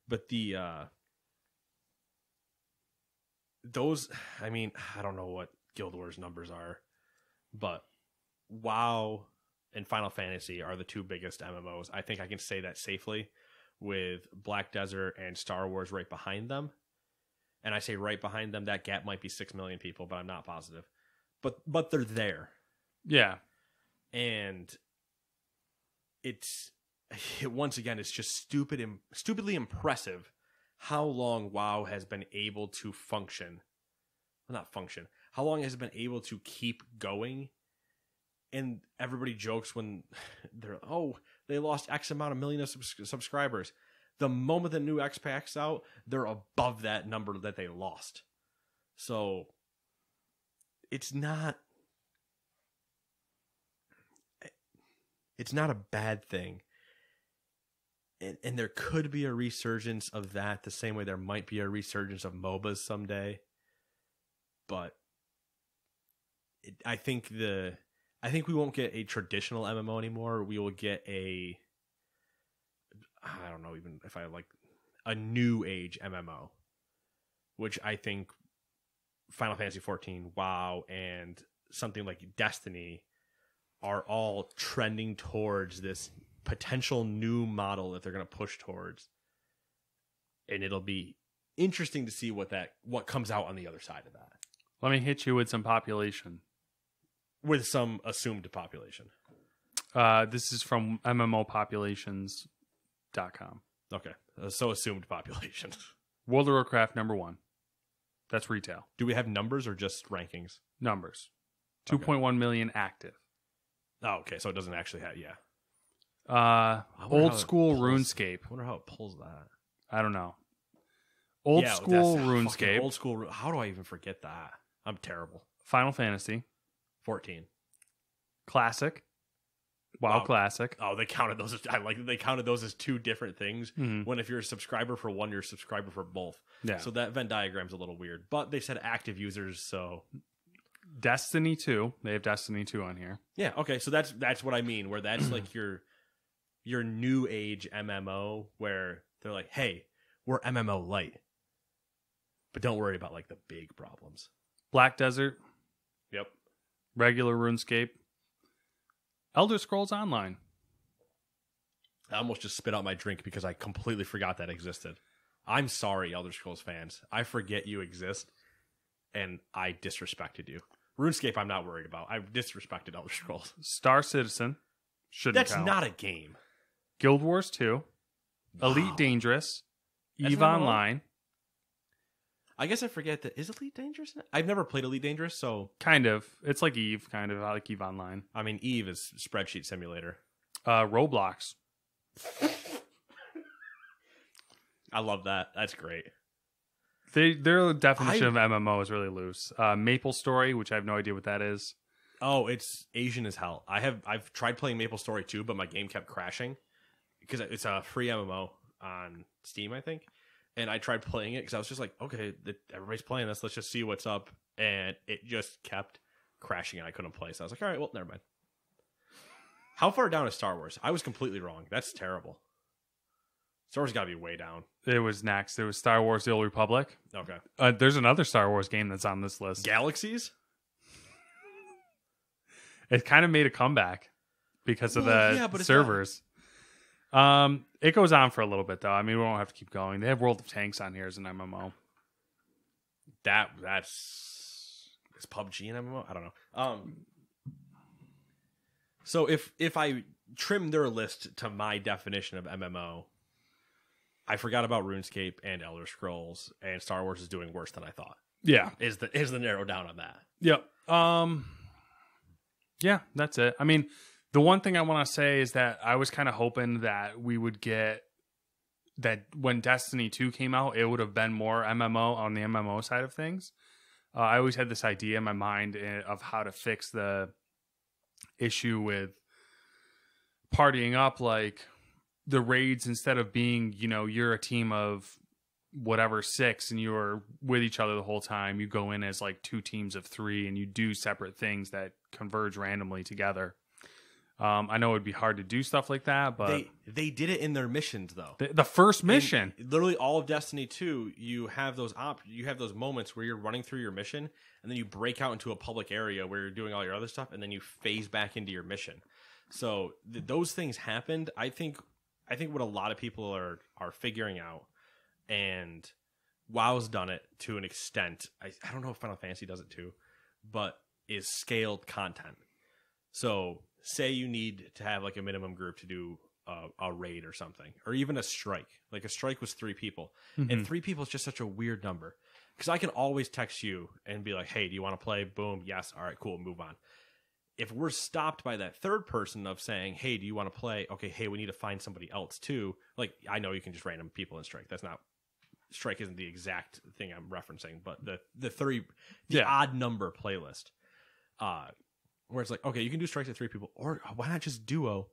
But I mean, I don't know what Guild Wars numbers are, but WoW and Final Fantasy are the two biggest MMOs. I think I can say that safely, with Black Desert and Star Wars right behind them. And I say right behind them, that gap might be 6 million people, but I'm not positive. But they're there. Yeah. And once again, it's just stupidly impressive how long WoW has been able to function. Well, not function. How long has it been able to keep going? And everybody jokes when they lost X amount of million of subscribers. The moment the new X Pack's out, they're above that number that they lost. So it's not a bad thing. And there could be a resurgence of that the same way there might be a resurgence of MOBAs someday. But I think we won't get a traditional MMO anymore. We will get I don't know even if I like a new age MMO, which I think Final Fantasy 14, WoW, and something like Destiny are all trending towards this potential new model that they're going to push towards. And it'll be interesting to see what comes out on the other side of that. Let me hit you with some population. With some assumed population. This is from mmopopulations.com. Okay. So assumed population. World of Warcraft #1. That's retail. Do we have numbers or just rankings? Numbers. 2.1 million active. Oh, okay. So it doesn't actually have, yeah. Old school RuneScape. I wonder how it pulls that. I don't know. Old school RuneScape. Old school. How do I even forget that? I'm terrible. Final Fantasy 14. Classic. WoW Classic. Oh, they counted those. They counted those as two different things. Mm-hmm. When if you're a subscriber for one, you're a subscriber for both. Yeah. So that Venn diagram's a little weird. But they said active users, so Destiny 2. They have Destiny 2 on here. Yeah. Okay. So that's what I mean. Where that's like your new age MMO, where they're like, hey, we're MMO light, but don't worry about like the big problems. Black Desert. Yep. Regular RuneScape. Elder Scrolls Online. I almost just spit out my drink because I completely forgot that existed. I'm sorry, Elder Scrolls fans. I forget you exist, and I disrespected you. RuneScape, I'm not worried about. I've disrespected Elder Scrolls. Star Citizen. That's not a game. Guild Wars 2. Wow. Elite Dangerous. EVE Online. I guess I forget that. Is Elite Dangerous? I've never played Elite Dangerous, so... Kind of. It's like EVE, kind of. I like EVE Online. I mean, EVE is spreadsheet simulator. Roblox. I love that. That's great. Their definition of MMO is really loose. Maple Story, which I have no idea what that is. Oh, it's Asian as hell. I've tried playing Maple Story too, but my game kept crashing because it's a free MMO on Steam, I think. And I tried playing it because I was just like, okay, everybody's playing this. Let's just see what's up. And it just kept crashing and I couldn't play. So I was like, all right, well, never mind. How far down is Star Wars? I was completely wrong. That's terrible. Star Wars got to be way down. It was next. It was Star Wars The Old Republic. Okay. There's another Star Wars game that's on this list. Galaxies? It kind of made a comeback because of the servers. It goes on for a little bit though. I mean, we won't have to keep going. They have World of Tanks on here as an MMO. That's is PUBG and MMO. I don't know. So if I trim their list to my definition of MMO, I forgot about RuneScape and Elder Scrolls, and Star Wars is doing worse than I thought. Yeah, is the narrow down on that. Yep. Yeah, that's it. I mean, the one thing I want to say is that I was kind of hoping that we would get that when Destiny 2 came out, it would have been more MMO on the MMO side of things. I always had this idea in my mind of how to fix the issue with partying up, like the raids, instead of being, you're a team of whatever 6 and you're with each other the whole time. You go in as like 2 teams of 3 and you do separate things that converge randomly together. I know it'd be hard to do stuff like that, but they did it in their missions though. The first mission, literally all of Destiny 2, you have those moments where you're running through your mission and then you break out into a public area where you're doing all your other stuff and then you phase back into your mission. So those things happened. I think what a lot of people are figuring out, and WoW's done it to an extent. I don't know if Final Fantasy does it too, but is scaled content. So say you need to have like a minimum group to do a raid or something, or even a strike. Like a strike was 3 people, and 3 people is just such a weird number, because I can always text you and be like, hey, do you want to play? Boom. Yes. All right, cool. Move on. If we're stopped by that third person of saying, hey, do you want to play? Okay, hey, we need to find somebody else too. Like, I know you can just random people in strike. Strike isn't the exact thing I'm referencing, but the odd number playlist, where it's like, okay, you can do strikes at 3 people, or why not just duo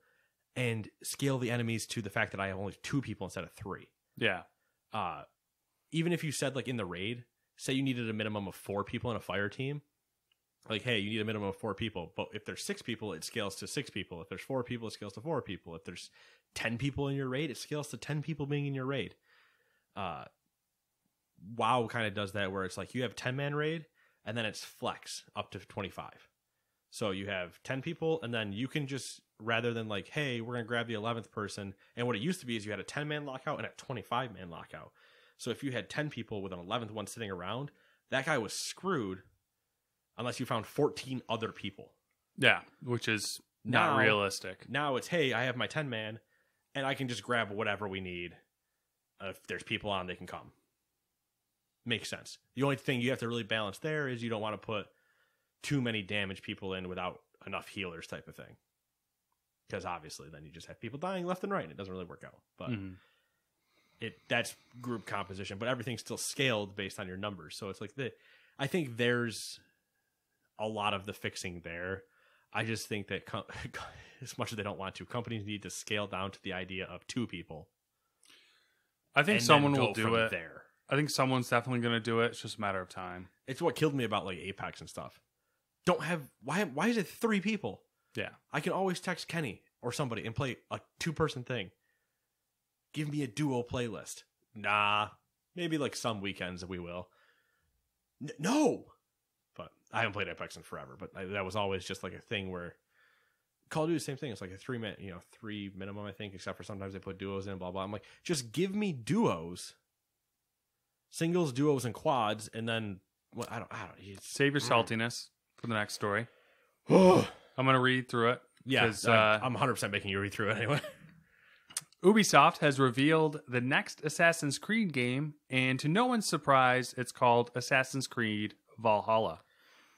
and scale the enemies to the fact that I have only 2 people instead of 3. Yeah. Even if you said like in the raid, say you needed a minimum of 4 people in a fire team, like, hey, you need a minimum of 4 people, but if there's 6 people, it scales to 6 people. If there's 4 people, it scales to 4 people. If there's 10 people in your raid, it scales to 10 people being in your raid. WoW kind of does that, where it's like you have 10-man raid, and then it's flex up to 25. So you have 10 people, and then you can just, rather than like, hey, we're going to grab the 11th person, and what it used to be is you had a 10-man lockout and a 25-man lockout. So if you had 10 people with an 11th one sitting around, that guy was screwed unless you found 14 other people. Yeah, which is not realistic. Now it's, hey, I have my 10-man, and I can just grab whatever we need. If there's people on, they can come. Makes sense. The only thing you have to really balance there is you don't want to put too many damage people in without enough healers type of thing. Because obviously then you just have people dying left and right, and it doesn't really work out. But that's group composition, but everything's still scaled based on your numbers. So it's like I think there's a lot of the fixing there. I just think that as much as they don't want to, companies need to scale down to the idea of 2 people. I think someone will do it. There. I think someone's definitely going to do it. It's just a matter of time. It's what killed me about like Apex and stuff. Why is it 3 people? Yeah. I can always text Kenny or somebody and play a 2-person thing. Give me a duo playlist. Nah. Maybe like some weekends we will. No. But I haven't played Apex in forever, but that was always just like a thing where Call of Duty, the same thing. It's like a 3 minimum, I think, except for sometimes they put duos in, blah, blah. I'm like, just give me duos. Singles, duos, and quads, and then I don't. Save your saltiness for the next story. I'm gonna read through it. Yeah, I'm 100% making you read through it anyway. Ubisoft has revealed the next Assassin's Creed game, and to no one's surprise, it's called Assassin's Creed Valhalla,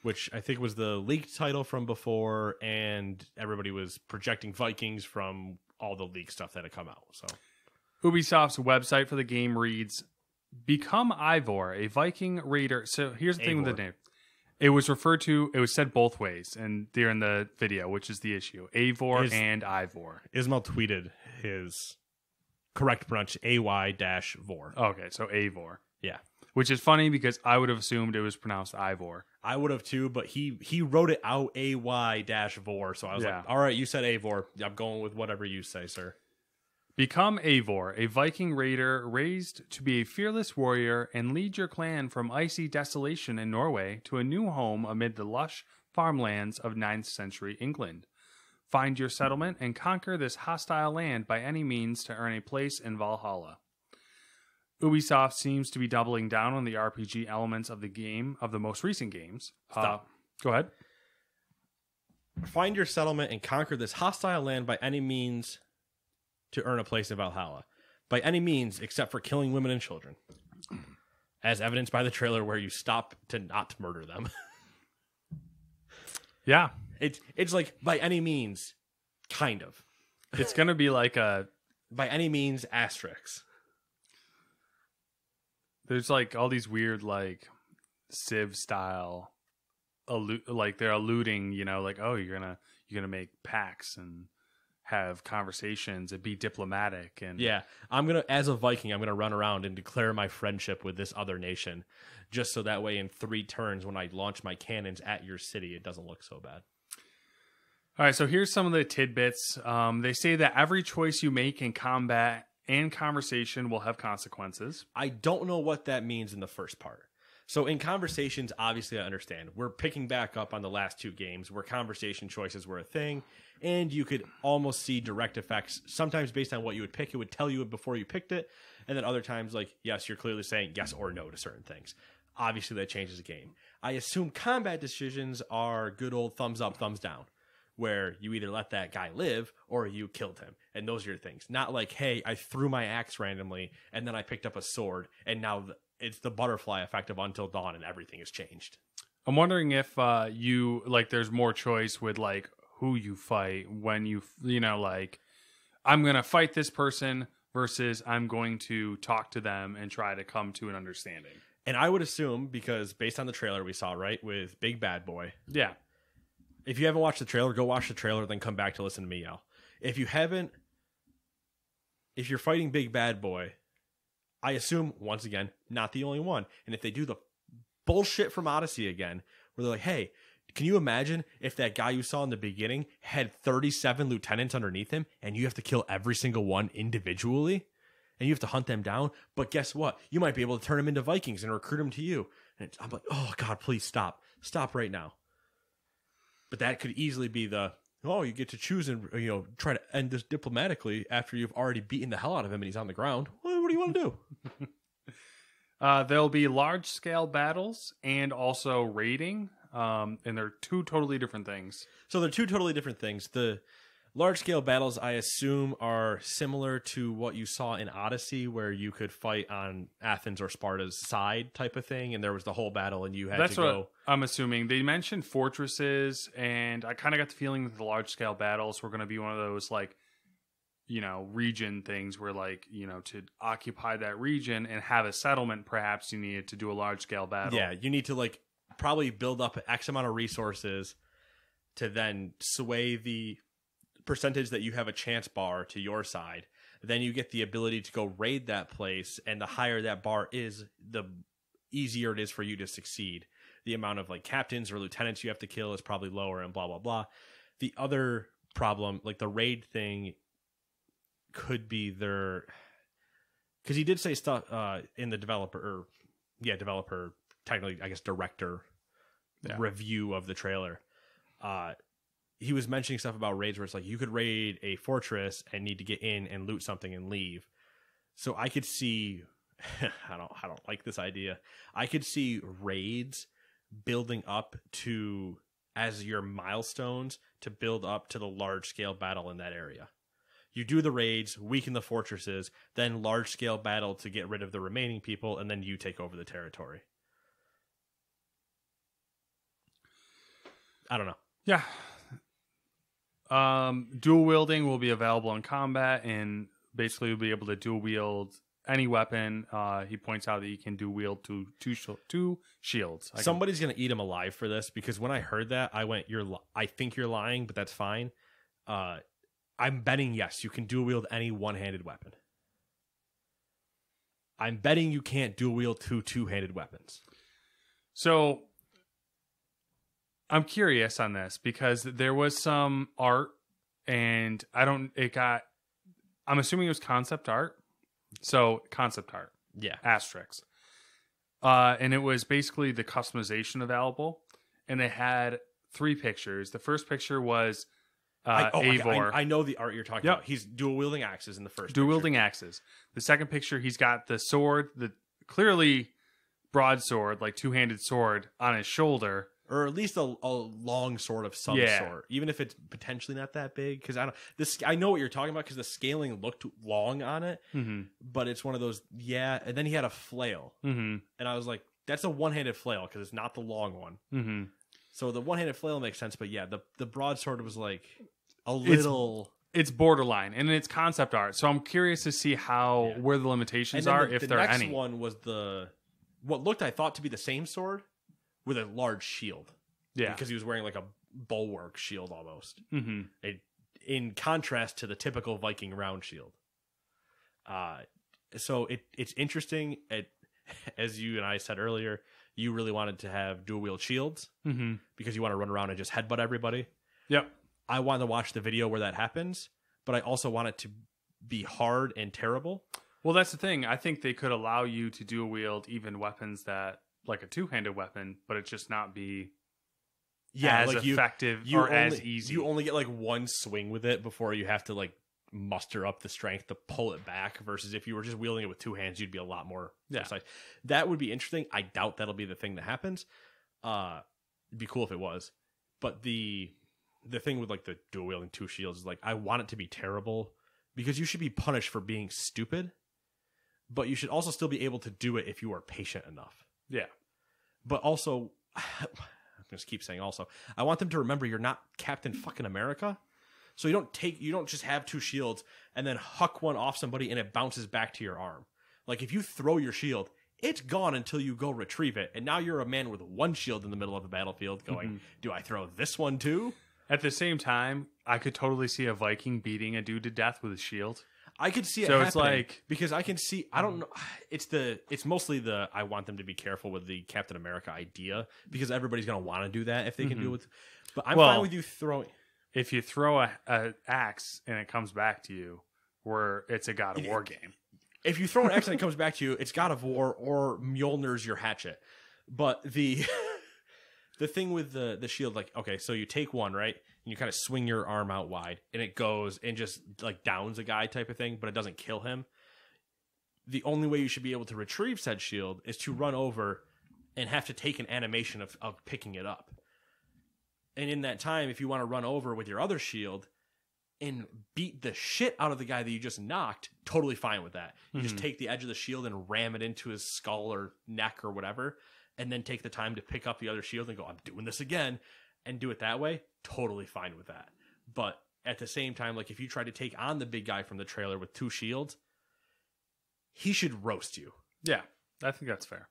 which I think was the leaked title from before, and everybody was projecting Vikings from all the leaked stuff that had come out. So, Ubisoft's website for the game reads, "Become Ivor, a Viking raider." So here's the thing with the name. It was said both ways, and they're in the video, which is the issue. Eivor and Ivor. Ismail tweeted his correct pronunciation, AY-Vor. Okay, so Eivor. Yeah. Which is funny because I would have assumed it was pronounced Ivor. I would have too, but he wrote it out AY-Vor, so I was like, all right, you said Eivor. I'm going with whatever you say, sir. Become Eivor, a Viking raider raised to be a fearless warrior, and lead your clan from icy desolation in Norway to a new home amid the lush farmlands of 9th century England. Find your settlement and conquer this hostile land by any means to earn a place in Valhalla. Ubisoft seems to be doubling down on the RPG elements of the game, of the most recent games. Stop. Go ahead. Find your settlement and conquer this hostile land by any means to earn a place in Valhalla. By any means, except for killing women and children. As evidenced by the trailer where you stop to not murder them. Yeah. It's like, by any means, kind of. It's going to be like a... By any means, asterisks. There's like all these weird like Civ style... like they're alluding, you know, like, oh, you're gonna make pacts and have conversations and be diplomatic. And yeah, as a Viking, I'm gonna run around and declare my friendship with this other nation, just so that way in 3 turns when I launch my cannons at your city, it doesn't look so bad. All right, so here's some of the tidbits. They say that every choice you make in combat and conversation will have consequences. I don't know what that means in the first part. So in conversations, obviously I understand. We're picking back up on the last 2 games where conversation choices were a thing, and you could almost see direct effects. Sometimes based on what you would pick, it would tell you it before you picked it, and then other times, like, yes, you're clearly saying yes or no to certain things. Obviously that changes the game. I assume combat decisions are good old thumbs up, thumbs down, where you either let that guy live or you killed him. And those are your things. Not like, hey, I threw my axe randomly, and then I picked up a sword, and now it's the butterfly effect of Until Dawn and everything has changed. I'm wondering if you like there's more choice with like who you fight when you know, like I'm going to fight this person versus I'm going to talk to them and try to come to an understanding. And I would assume, because based on the trailer we saw, right, with Big Bad Boy. Yeah. If you haven't watched the trailer, go watch the trailer, then come back to listen to me yell. If you haven't, if you're fighting Big Bad Boy, I assume, once again, not the only one. And if they do the bullshit from Odyssey again, where they're like, hey, can you imagine if that guy you saw in the beginning had 37 lieutenants underneath him, and you have to kill every single one individually, and you have to hunt them down? But guess what? You might be able to turn them into Vikings and recruit them to you. And I'm like, oh, God, please stop. Stop right now. But that could easily be you get to choose and, try to end this diplomatically after you've already beaten the hell out of him and he's on the ground. Well, what do you want to do? There'll be large-scale battles and also raiding, and they're 2 totally different things. So they're 2 totally different things. The large-scale battles, I assume, are similar to what you saw in Odyssey, where you could fight on Athens or Sparta's side type of thing, and there was the whole battle, and you had to go... That's what I'm assuming. They mentioned fortresses, and I kind of got the feeling that the large-scale battles were going to be one of those, like, region things where, like, to occupy that region and have a settlement, perhaps you needed to do a large-scale battle. Yeah, you need to, like, probably build up X amount of resources to then sway the percentage that you have a chance bar to your side. Then you get the ability to go raid that place, and the higher that bar is, the easier it is for you to succeed. The amount of like captains or lieutenants you have to kill is probably lower, and blah blah blah. The other problem, like the raid thing, could be because he did say stuff in the developer technically I guess director review of the trailer. He was mentioning stuff about raids where it's like you could raid a fortress and need to get in and loot something and leave. So I could see, I don't like this idea. I could see raids building up to as your milestones to build up to the large scale battle in that area. You do the raids, weaken the fortresses, then large scale battle to get rid of the remaining people, and then you take over the territory. I don't know. Yeah. Dual wielding will be available in combat, and basically you'll be able to dual wield any weapon. He points out that you can dual wield two shields. Somebody's going to eat him alive for this, because when I heard that, I went, I think you're lying, but that's fine. I'm betting yes, you can dual wield any one-handed weapon. I'm betting you can't dual wield two-handed weapons. So I'm curious on this because there was some art, and I'm assuming it was concept art. So concept art. Yeah. Asterisks. And it was basically the customization available. And they had 3 pictures. The first picture was Eivor. I know the art you're talking Yep. about. He's dual wielding axes in the first. Dual wielding axes. The second picture, he's got the sword, the clearly broadsword, like two-handed sword on his shoulder. Or at least a long sword of some sort, even if it's potentially not that big. Because I know what you're talking about because the scaling looked long on it, but it's one of those. Yeah, and then he had a flail, and I was like, that's a one-handed flail because it's not the long one. So the one-handed flail makes sense, but yeah, the broadsword was like a little. It's borderline, and it's concept art. So I'm curious to see where the limitations are, if there are any. The next one was what looked, I thought, to be the same sword with a large shield. Yeah. Because he was wearing like a bulwark shield almost. In contrast to the typical Viking round shield. So it's interesting. As you and I said earlier, you really wanted to have dual wield shields because you want to run around and just headbutt everybody. Yep. I want to watch the video where that happens, but I also want it to be hard and terrible. Well, that's the thing. I think they could allow you to dual wield even weapons that, like a two-handed weapon, but it just not be as like effective or as easy. You only get like one swing with it before you have to like muster up the strength to pull it back, versus if you were just wielding it with two hands, you'd be a lot more precise. That would be interesting. I doubt that'll be the thing that happens. It'd be cool if it was. But the thing with like the dual wielding two shields is like, I want it to be terrible because you should be punished for being stupid, but you should also still be able to do it if you are patient enough. Yeah. But also, I'm just keep saying also, I want them to remember you're not Captain fucking America. So you don't just have two shields and then huck one off somebody and it bounces back to your arm. Like if you throw your shield, it's gone until you go retrieve it. And now you're a man with one shield in the middle of the battlefield going, do I throw this one too? At the same time, I could totally see a Viking beating a dude to death with a shield. I could see it happening. It's like, because I can see, I don't know. It's mostly I want them to be careful with the Captain America idea because everybody's going to want to do that if they can do it. But I'm fine with you throwing. If you throw a axe and it comes back to you, where it's a God of War game. If you throw an axe and it comes back to you, it's God of War or Mjolnir's your hatchet. But the thing with the shield, like, okay, so you take one, right? And you kind of swing your arm out wide and it goes and just like downs a guy type of thing, but it doesn't kill him. The only way you should be able to retrieve said shield is to run over and have to take an animation of picking it up. And in that time, if you want to run over with your other shield and beat the shit out of the guy that you just knocked, totally fine with that. You just take the edge of the shield and ram it into his skull or neck or whatever, and then take the time to pick up the other shield and go, I'm doing this again, and do it that way, totally fine with that. But at the same time, like if you try to take on the big guy from the trailer with two shields, he should roast you. Yeah, I think that's fair.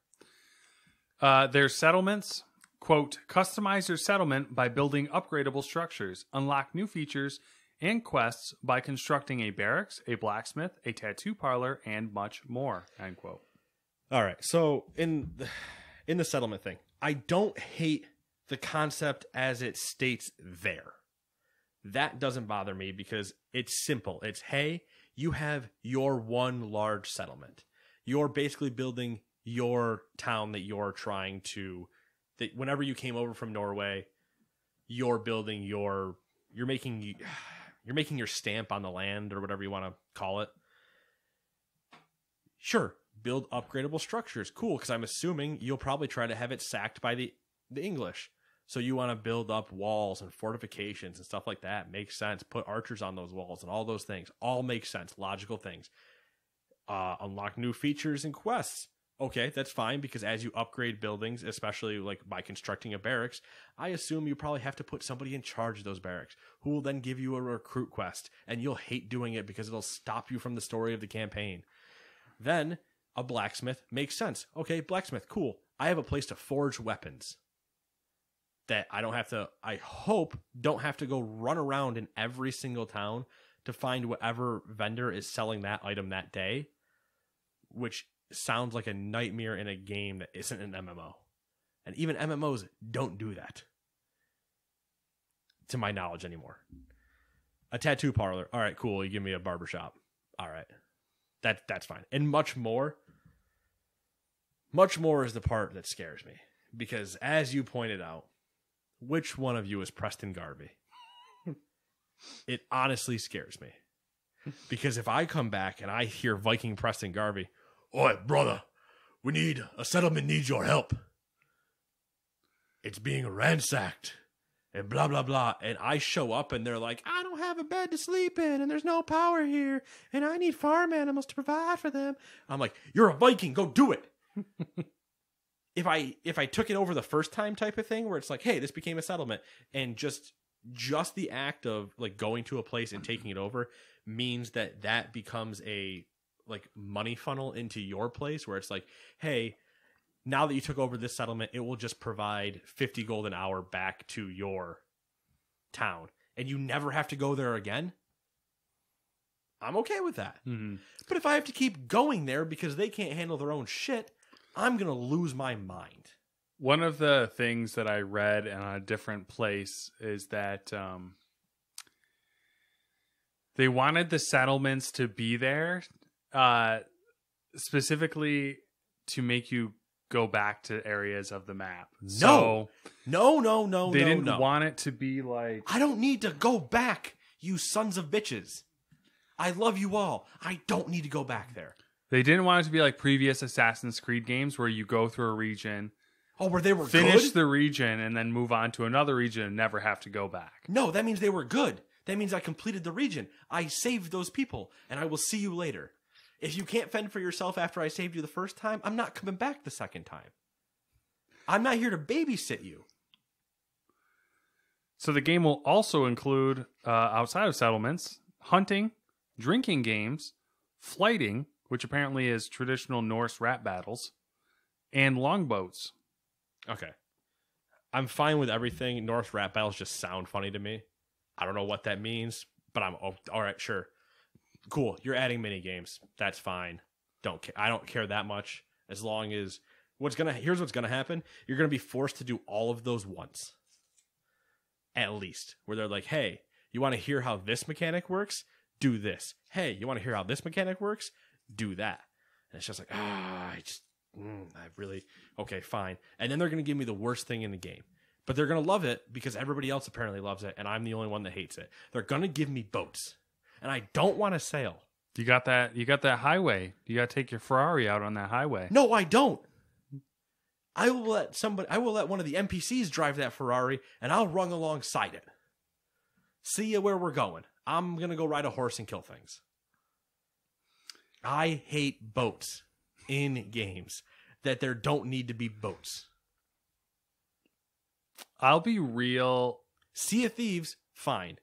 There's settlements. Quote, customize your settlement by building upgradable structures. Unlock new features and quests by constructing a barracks, a blacksmith, a tattoo parlor, and much more. End quote. All right. So in the settlement thing, I don't hate the concept as it states there. That doesn't bother me because it's simple. It's, hey, you have your one large settlement. You're basically building your town that you're trying to... that whenever you came over from Norway, you're building you're making your stamp on the land or whatever you want to call it. Sure, build upgradable structures. Cool, because I'm assuming you'll probably try to have it sacked by the English. So you want to build up walls and fortifications and stuff like that. Makes sense. Put archers on those walls and all those things. All make sense. Logical things. Unlock new features and quests. Okay, that's fine, because as you upgrade buildings, especially like by constructing a barracks, I assume you probably have to put somebody in charge of those barracks who will then give you a recruit quest, and you'll hate doing it because it'll stop you from the story of the campaign. Then a blacksmith makes sense. Okay, blacksmith, cool. I have a place to forge weapons that I hope don't have to go run around in every single town to find whatever vendor is selling that item that day, which sounds like a nightmare in a game that isn't an MMO. And even MMOs don't do that, to my knowledge, anymore. A tattoo parlor. All right, cool. You give me a barbershop. All right. That's fine. And much more is the part that scares me. Because as you pointed out, which one of you is Preston Garvey? It honestly scares me. Because if I come back and I hear Viking Preston Garvey, "Oi, brother, a settlement needs your help. It's being ransacked." And blah, blah, blah. And I show up and they're like, "I don't have a bed to sleep in and there's no power here. And I need farm animals to provide for them." I'm like, "You're a Viking. Go do it." If I took it over the first time type of thing where it's like, "Hey, this became a settlement," and just the act of like going to a place and taking it over means that becomes a like money funnel into your place where it's like, "Hey, now that you took over this settlement, it will just provide 50 gold an hour back to your town. And you never have to go there again." I'm okay with that. Mm-hmm. But if I have to keep going there because they can't handle their own shit, I'm going to lose my mind. One of the things that I read in a different place is that they wanted the settlements to be there specifically to make you go back to areas of the map. No. They didn't want it to be like... I don't need to go back, you sons of bitches. I love you all. I don't need to go back there. They didn't want it to be like previous Assassin's Creed games where you go through a region... Oh, where they were finish good? the region and then move on to another region and never have to go back. No, that means they were good. That means I completed the region. I saved those people, and I will see you later. If you can't fend for yourself after I saved you the first time, I'm not coming back the second time. I'm not here to babysit you. So the game will also include, outside of settlements, hunting, drinking games, flighting, which apparently is traditional Norse rap battles, and longboats. Okay. I'm fine with everything. Norse rap battles just sound funny to me. I don't know what that means, but I'm all right, sure. Cool. You're adding mini games. That's fine. I don't care that much as long as here's what's going to happen. You're going to be forced to do all of those once. At least where they're like, "Hey, you want to hear how this mechanic works? Do this. Hey, you want to hear how this mechanic works? Do that." And it's just like, okay, fine. And then they're going to give me the worst thing in the game. But they're going to love it because everybody else apparently loves it, and I'm the only one that hates it. They're going to give me boats, and I don't want to sail. You got that highway. You got to take your Ferrari out on that highway. No, I don't. I will let one of the NPCs drive that Ferrari, and I'll run alongside it. See ya where we're going. I'm going to go ride a horse and kill things. I hate boats in games that there don't need to be boats. I'll be real. Sea of Thieves, fine.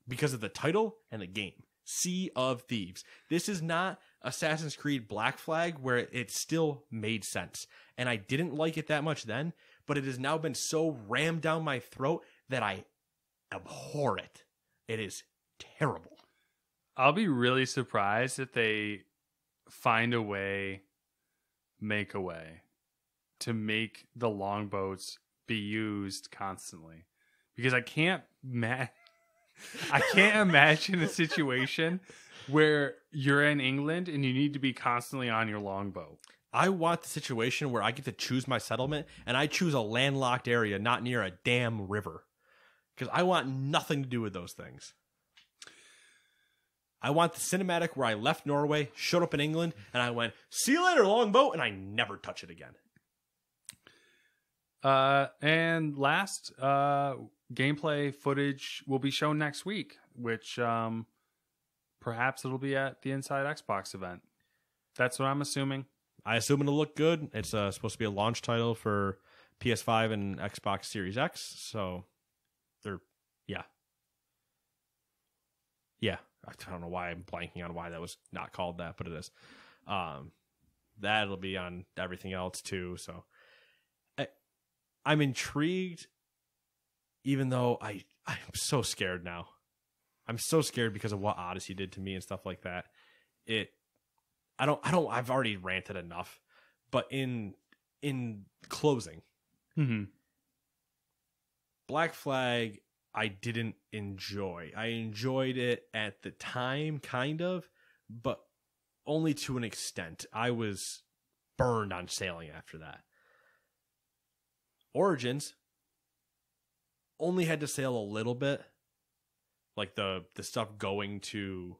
Because of the title and the game. Sea of Thieves. This is not Assassin's Creed Black Flag where it still made sense. And I didn't like it that much then, but it has now been so rammed down my throat that I abhor it. It is terrible. I'll be really surprised if they make a way to make the longboats be used constantly, because I can't imagine a situation where you're in England and you need to be constantly on your longboat. I want the situation where I get to choose my settlement and I choose a landlocked area not near a damn river, because I want nothing to do with those things. I want the cinematic where I left Norway, showed up in England, and I went, "See you later, longboat," and I never touch it again. And last, gameplay footage will be shown next week, which perhaps it'll be at the Inside Xbox event. That's what I'm assuming. I assume it'll look good. It's supposed to be a launch title for PS5 and Xbox Series X, so yeah. I don't know why I'm blanking on why that was not called that, but it is. That'll be on everything else too, so I'm intrigued, even though I'm so scared now. I'm so scared because of what Odyssey did to me and stuff like that. I've already ranted enough, but in closing, Black Flag, I didn't enjoy. I enjoyed it at the time, kind of, but only to an extent. I was burned on sailing after that. Origins only had to sail a little bit, like the stuff going to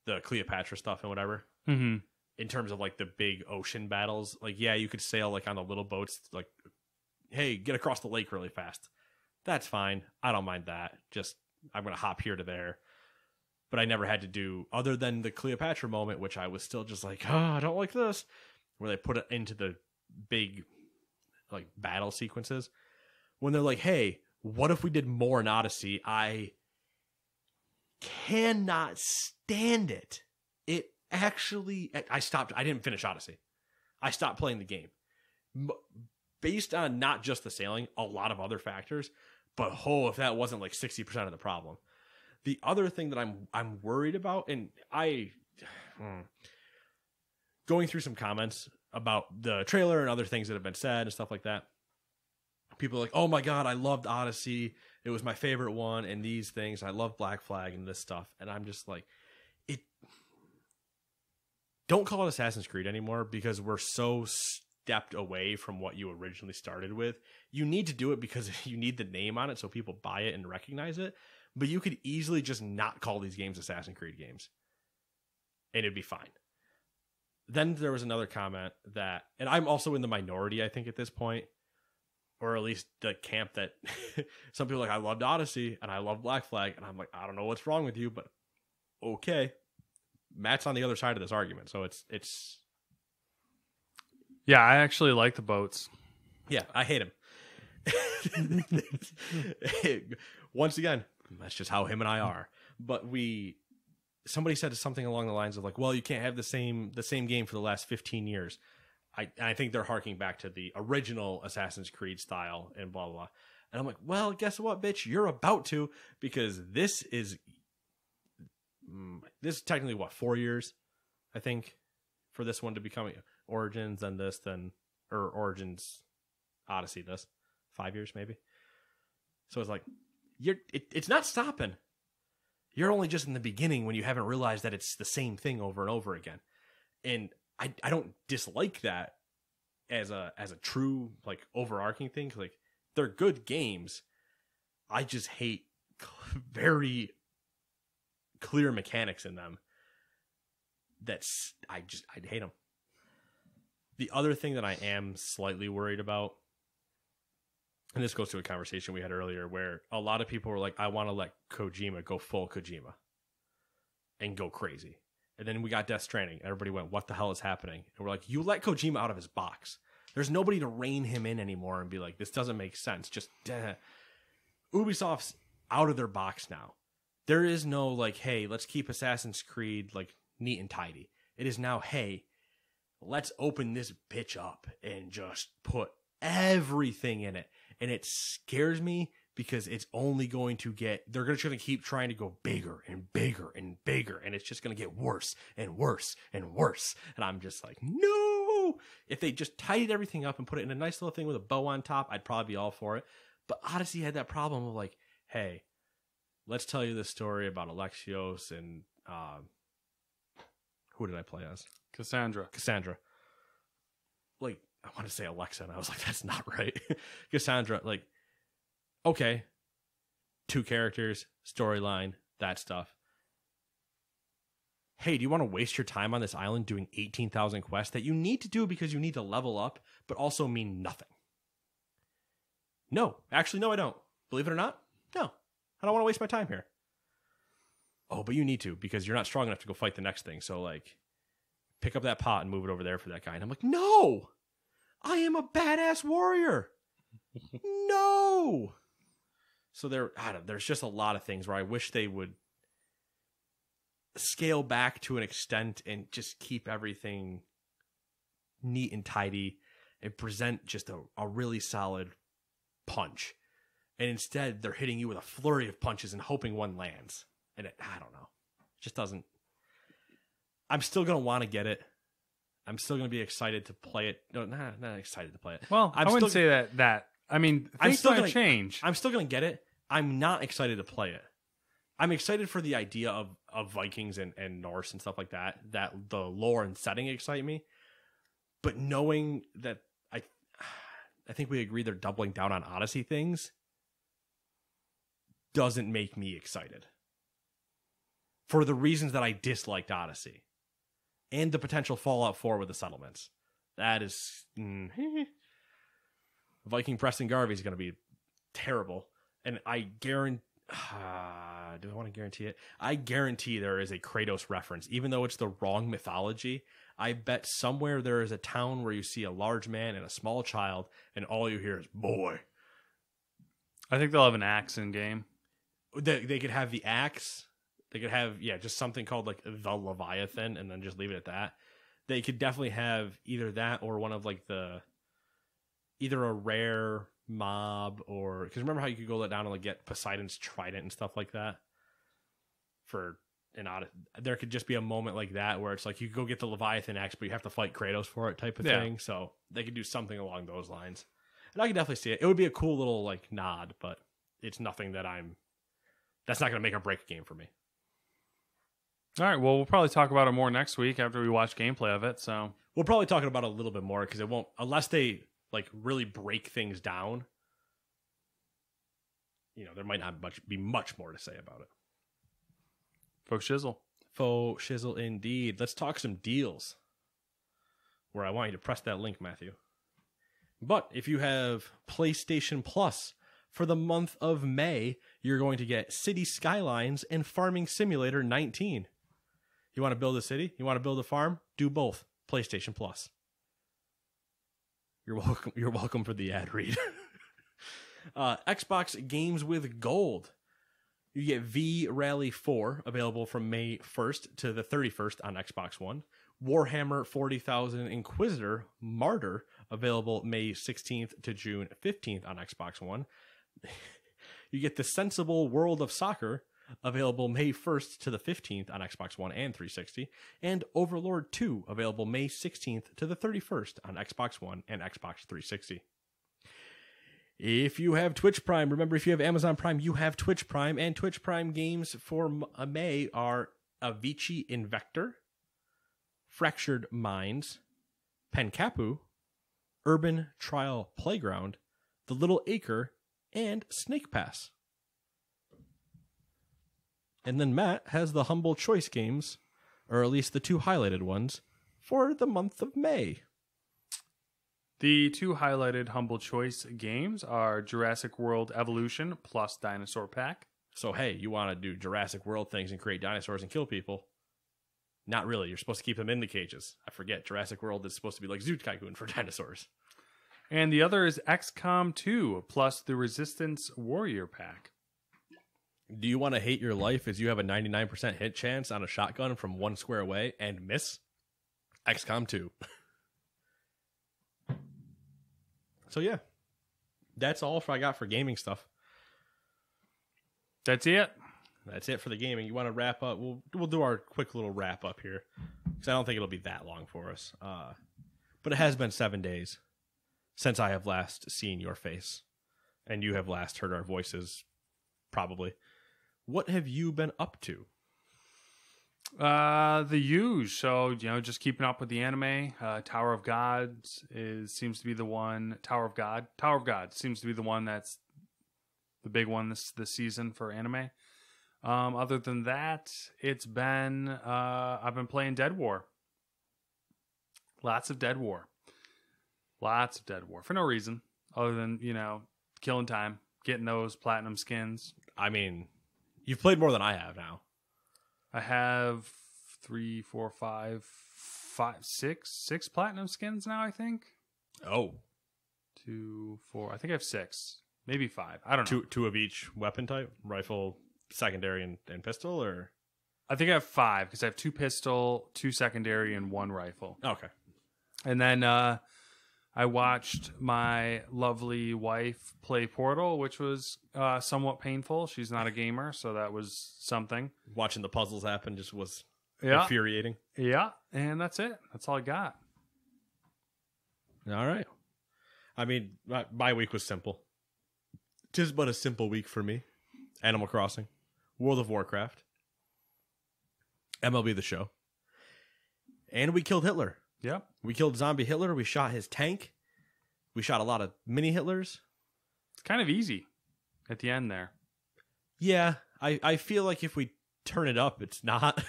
the Cleopatra stuff and whatever. Mm-hmm. In terms of like the big ocean battles, like yeah, you could sail like on the little boats, like hey, get across the lake really fast. That's fine. I don't mind that. Just I'm gonna hop here to there. But I never had to do, other than the Cleopatra moment, which I was still just like, oh, I don't like this, where they put it into the big like battle sequences. When they're like, hey, what if we did more in Odyssey? I cannot stand it. It actually, I didn't finish Odyssey. I stopped playing the game. Based on not just the sailing, a lot of other factors, but if that wasn't like 60% of the problem. The other thing that I'm worried about, and going through some comments about the trailer and other things that have been said and stuff like that, people are like, oh my God, I loved Odyssey. It was my favorite one, and these things. I love Black Flag and this stuff. And I'm just like, don't call it Assassin's Creed anymore because we're so stepped away from what you originally started with. You need to do it because you need the name on it so people buy it and recognize it. But you could easily just not call these games Assassin's Creed games. And it'd be fine. Then there was another comment that, and I'm also in the minority, I think, at this point, or at least the camp that some people are like, I loved Odyssey and I love Black Flag. And I'm like, I don't know what's wrong with you, but okay. Matt's on the other side of this argument. So it's. Yeah, I actually like the boats. Yeah, I hate him. Once again, that's just how him and I are. But somebody said something along the lines of like, well, you can't have the same game for the last 15 years. I think they're harking back to the original Assassin's Creed style and blah, blah, blah. And I'm like, well, guess what, bitch? You're about to, because this is technically what, 4 years, I think, for this one to become Origins and this, or Origins Odyssey, this 5 years maybe. So it's like, it's not stopping. You're only just in the beginning when you haven't realized that it's the same thing over and over again. And I don't dislike that as a true like overarching thing. Like they're good games. I just hate very clear mechanics in them. I'd hate them. The other thing that I am slightly worried about, and this goes to a conversation we had earlier where a lot of people were like, I want to let Kojima go full Kojima and go crazy. And then we got Death Stranding. Everybody went, what the hell is happening? And we're like, you let Kojima out of his box. There's nobody to rein him in anymore and be like, this doesn't make sense. Just Ubisoft's out of their box now. There is no like, hey, let's keep Assassin's Creed like neat and tidy. It is now, hey, let's open this bitch up and just put everything in it. And it scares me because it's only going to they're just going to keep trying to go bigger and bigger and bigger. And it's just going to get worse and worse and worse. And I'm just like, no. If they just tidied everything up and put it in a nice little thing with a bow on top, I'd probably be all for it. But Odyssey had that problem of like, hey, let's tell you this story about Alexios and who did I play as? Cassandra. Like, I want to say Alexa, and I was like, that's not right. Cassandra, like, okay, 2 characters, storyline, that stuff. Hey, do you want to waste your time on this island doing 18,000 quests that you need to do because you need to level up, but also mean nothing? No. Actually, no, I don't. Believe it or not, no. I don't want to waste my time here. Oh, but you need to because you're not strong enough to go fight the next thing. So, like, pick up that pot and move it over there for that guy. And I'm like, no! I am a badass warrior. No. So there's just a lot of things where I wish they would scale back to an extent and just keep everything neat and tidy and present just a really solid punch. And instead, they're hitting you with a flurry of punches and hoping one lands. And I don't know. It just doesn't. I'm still going to want to get it. I'm still going to be excited to play it. No, not excited to play it. Well, I wouldn't say that. I mean, things might change. I'm still going to get it. I'm not excited to play it. I'm excited for the idea of Vikings and Norse and stuff like that. That the lore and setting excite me. But knowing that I think we agree they're doubling down on Odyssey things doesn't make me excited. for the reasons that I disliked Odyssey and the potential Fallout 4 with the settlements. That is Viking Preston Garvey is going to be terrible, and I guarantee. Do I want to guarantee it? I guarantee there is a Kratos reference, even though it's the wrong mythology. I bet somewhere there is a town where you see a large man and a small child, and all you hear is "boy." I think they'll have an axe in game. They could have the axe. They could have just something called like the Leviathan, and then just leave it at that. They could definitely have either that or one of like either a rare mob, or because remember how you could go down and like get Poseidon's trident and stuff like that for an odd. There could just be a moment like that where it's like you could go get the Leviathan axe, but you have to fight Kratos for it, type of thing. So they could do something along those lines, and I could definitely see it. It would be a cool little like nod, but it's nothing that's not going to make or break a game for me. All right, well, we'll probably talk about it more next week after we watch gameplay of it. So we'll probably talk about it a little bit more because it won't, unless they like really break things down. There might not be much more to say about it. Faux shizzle. Faux shizzle indeed. Let's talk some deals. Where I want you to press that link, Matthew. But if you have PlayStation Plus for the month of May, you're going to get City Skylines and Farming Simulator 19. You want to build a city? You want to build a farm? Do both. PlayStation Plus. You're welcome. You're welcome for the ad read. Xbox Games with Gold. You get V Rally 4 available from May 1st to the 31st on Xbox One. Warhammer 40,000 Inquisitor Martyr available May 16th to June 15th on Xbox One. You get The Sensible World of Soccer available May 1st to the 15th on Xbox One and 360. And Overlord 2 available May 16th to the 31st on Xbox One and Xbox 360. If you have Twitch Prime, remember if you have Amazon Prime, you have Twitch Prime, and Twitch Prime games for May are Avicii Invector, Fractured Minds, Penkapu, Urban Trial Playground, The Little Acre, and Snake Pass. And then Matt has the Humble Choice games, or at least the two highlighted ones, for the month of May. The two highlighted Humble Choice games are Jurassic World Evolution plus Dinosaur Pack. So, hey, you want to do Jurassic World things and create dinosaurs and kill people? Not really. You're supposed to keep them in the cages. I forget. Jurassic World is supposed to be like Zoot Tycoon for dinosaurs. And the other is XCOM 2 plus the Resistance Warrior Pack. Do you want to hate your life as you have a 99% hit chance on a shotgun from 1 square away and miss? XCOM 2. So yeah, that's all I got for gaming stuff. That's it. That's it for the gaming. You want to wrap up? We'll do our quick little wrap up here because I don't think it'll be that long for us. But it has been 7 days since I have last seen your face, and you have last heard our voices, probably. What have you been up to? The huge. So, just keeping up with the anime. Tower of God seems to be the one. Tower of God seems to be the one that's the big one this season for anime. Other than that, it's been I've been playing Dead War. Lots of Dead War for no reason other than killing time, getting those platinum skins. I mean, you've played more than I have now. I have 3, 4, 5, 6 platinum skins now, I think. Oh. 2, 4. I think I have 6. Maybe 5. I don't know. Two of each weapon type? Rifle, secondary, and pistol? Or I think I have 5 because I have 2 pistol, 2 secondary, and 1 rifle. Okay. And then I watched my lovely wife play Portal, which was somewhat painful. She's not a gamer, so that was something. Watching the puzzles happen just was infuriating. Yeah, and that's it. That's all I got. All right. I mean, my week was simple. Just but a simple week for me. Animal Crossing, World of Warcraft, MLB The Show, and we killed Hitler. Yeah. We killed zombie Hitler. We shot his tank. We shot a lot of mini Hitlers. It's kind of easy at the end there. Yeah. I feel like if we turn it up, it's not.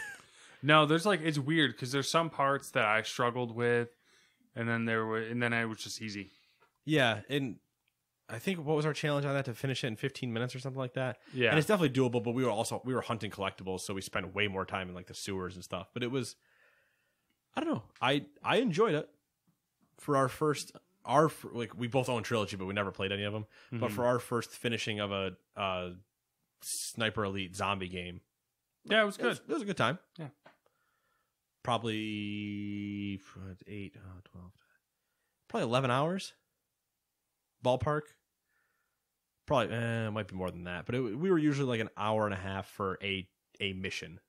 No, there's like it's weird because there's some parts that I struggled with, and then it was just easy. Yeah, and I think what was our challenge on that to finish it in 15 minutes or something like that? Yeah, and it's definitely doable. But we were hunting collectibles, so we spent way more time in like the sewers and stuff. But it was, I don't know, I enjoyed it for like we both own Trilogy, but we never played any of them. Mm-hmm. But for our first finishing of a Sniper Elite zombie game, yeah, it was good. It was a good time. Yeah, probably 8, 12, probably 11 hours, ballpark. Probably it might be more than that, but we were usually like an hour and a half for a mission,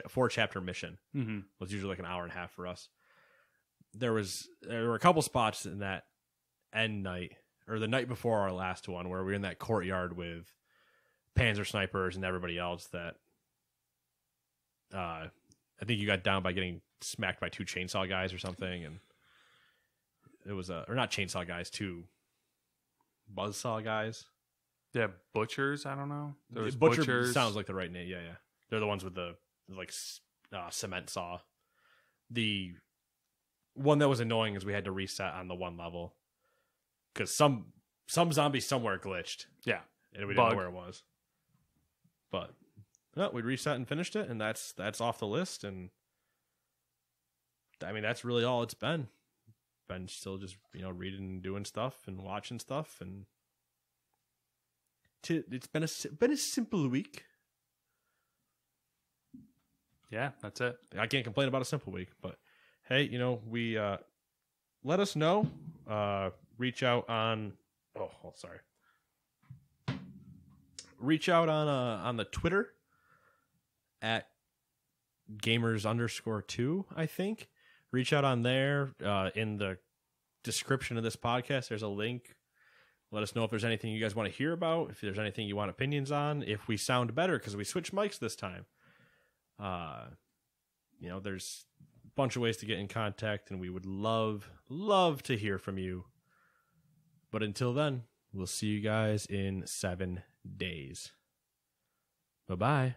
four chapter mission. Mm-hmm. Was usually like an hour and a half for us. There were a couple spots in that end night or the night before our last one where we were in that courtyard with Panzer snipers and everybody else that I think you got down by getting smacked by 2 chainsaw guys or something, and it was or not chainsaw guys, 2 buzzsaw guys. Yeah, butchers. I don't know. There was Butcher butchers. sounds like the right name. Yeah. They're the ones with the like cement saw. The one that was annoying is we had to reset on the one level because some zombie somewhere glitched. Yeah, and we didn't know where it was. But no, we reset and finished it, and that's off the list. And I mean, that's really all it's been. Been still just reading and doing stuff and watching stuff, and it's been a simple week. Yeah, that's it. I can't complain about a simple week, but hey, we let us know. Reach out on reach out on the Twitter at gamers_2, I think. Reach out on there. In the description of this podcast, there's a link. Let us know if there's anything you guys want to hear about, if there's anything you want opinions on, if we sound better because we switched mics this time. There's a bunch of ways to get in contact, and we would love to hear from you. But until then, we'll see you guys in 7 days. Bye-bye.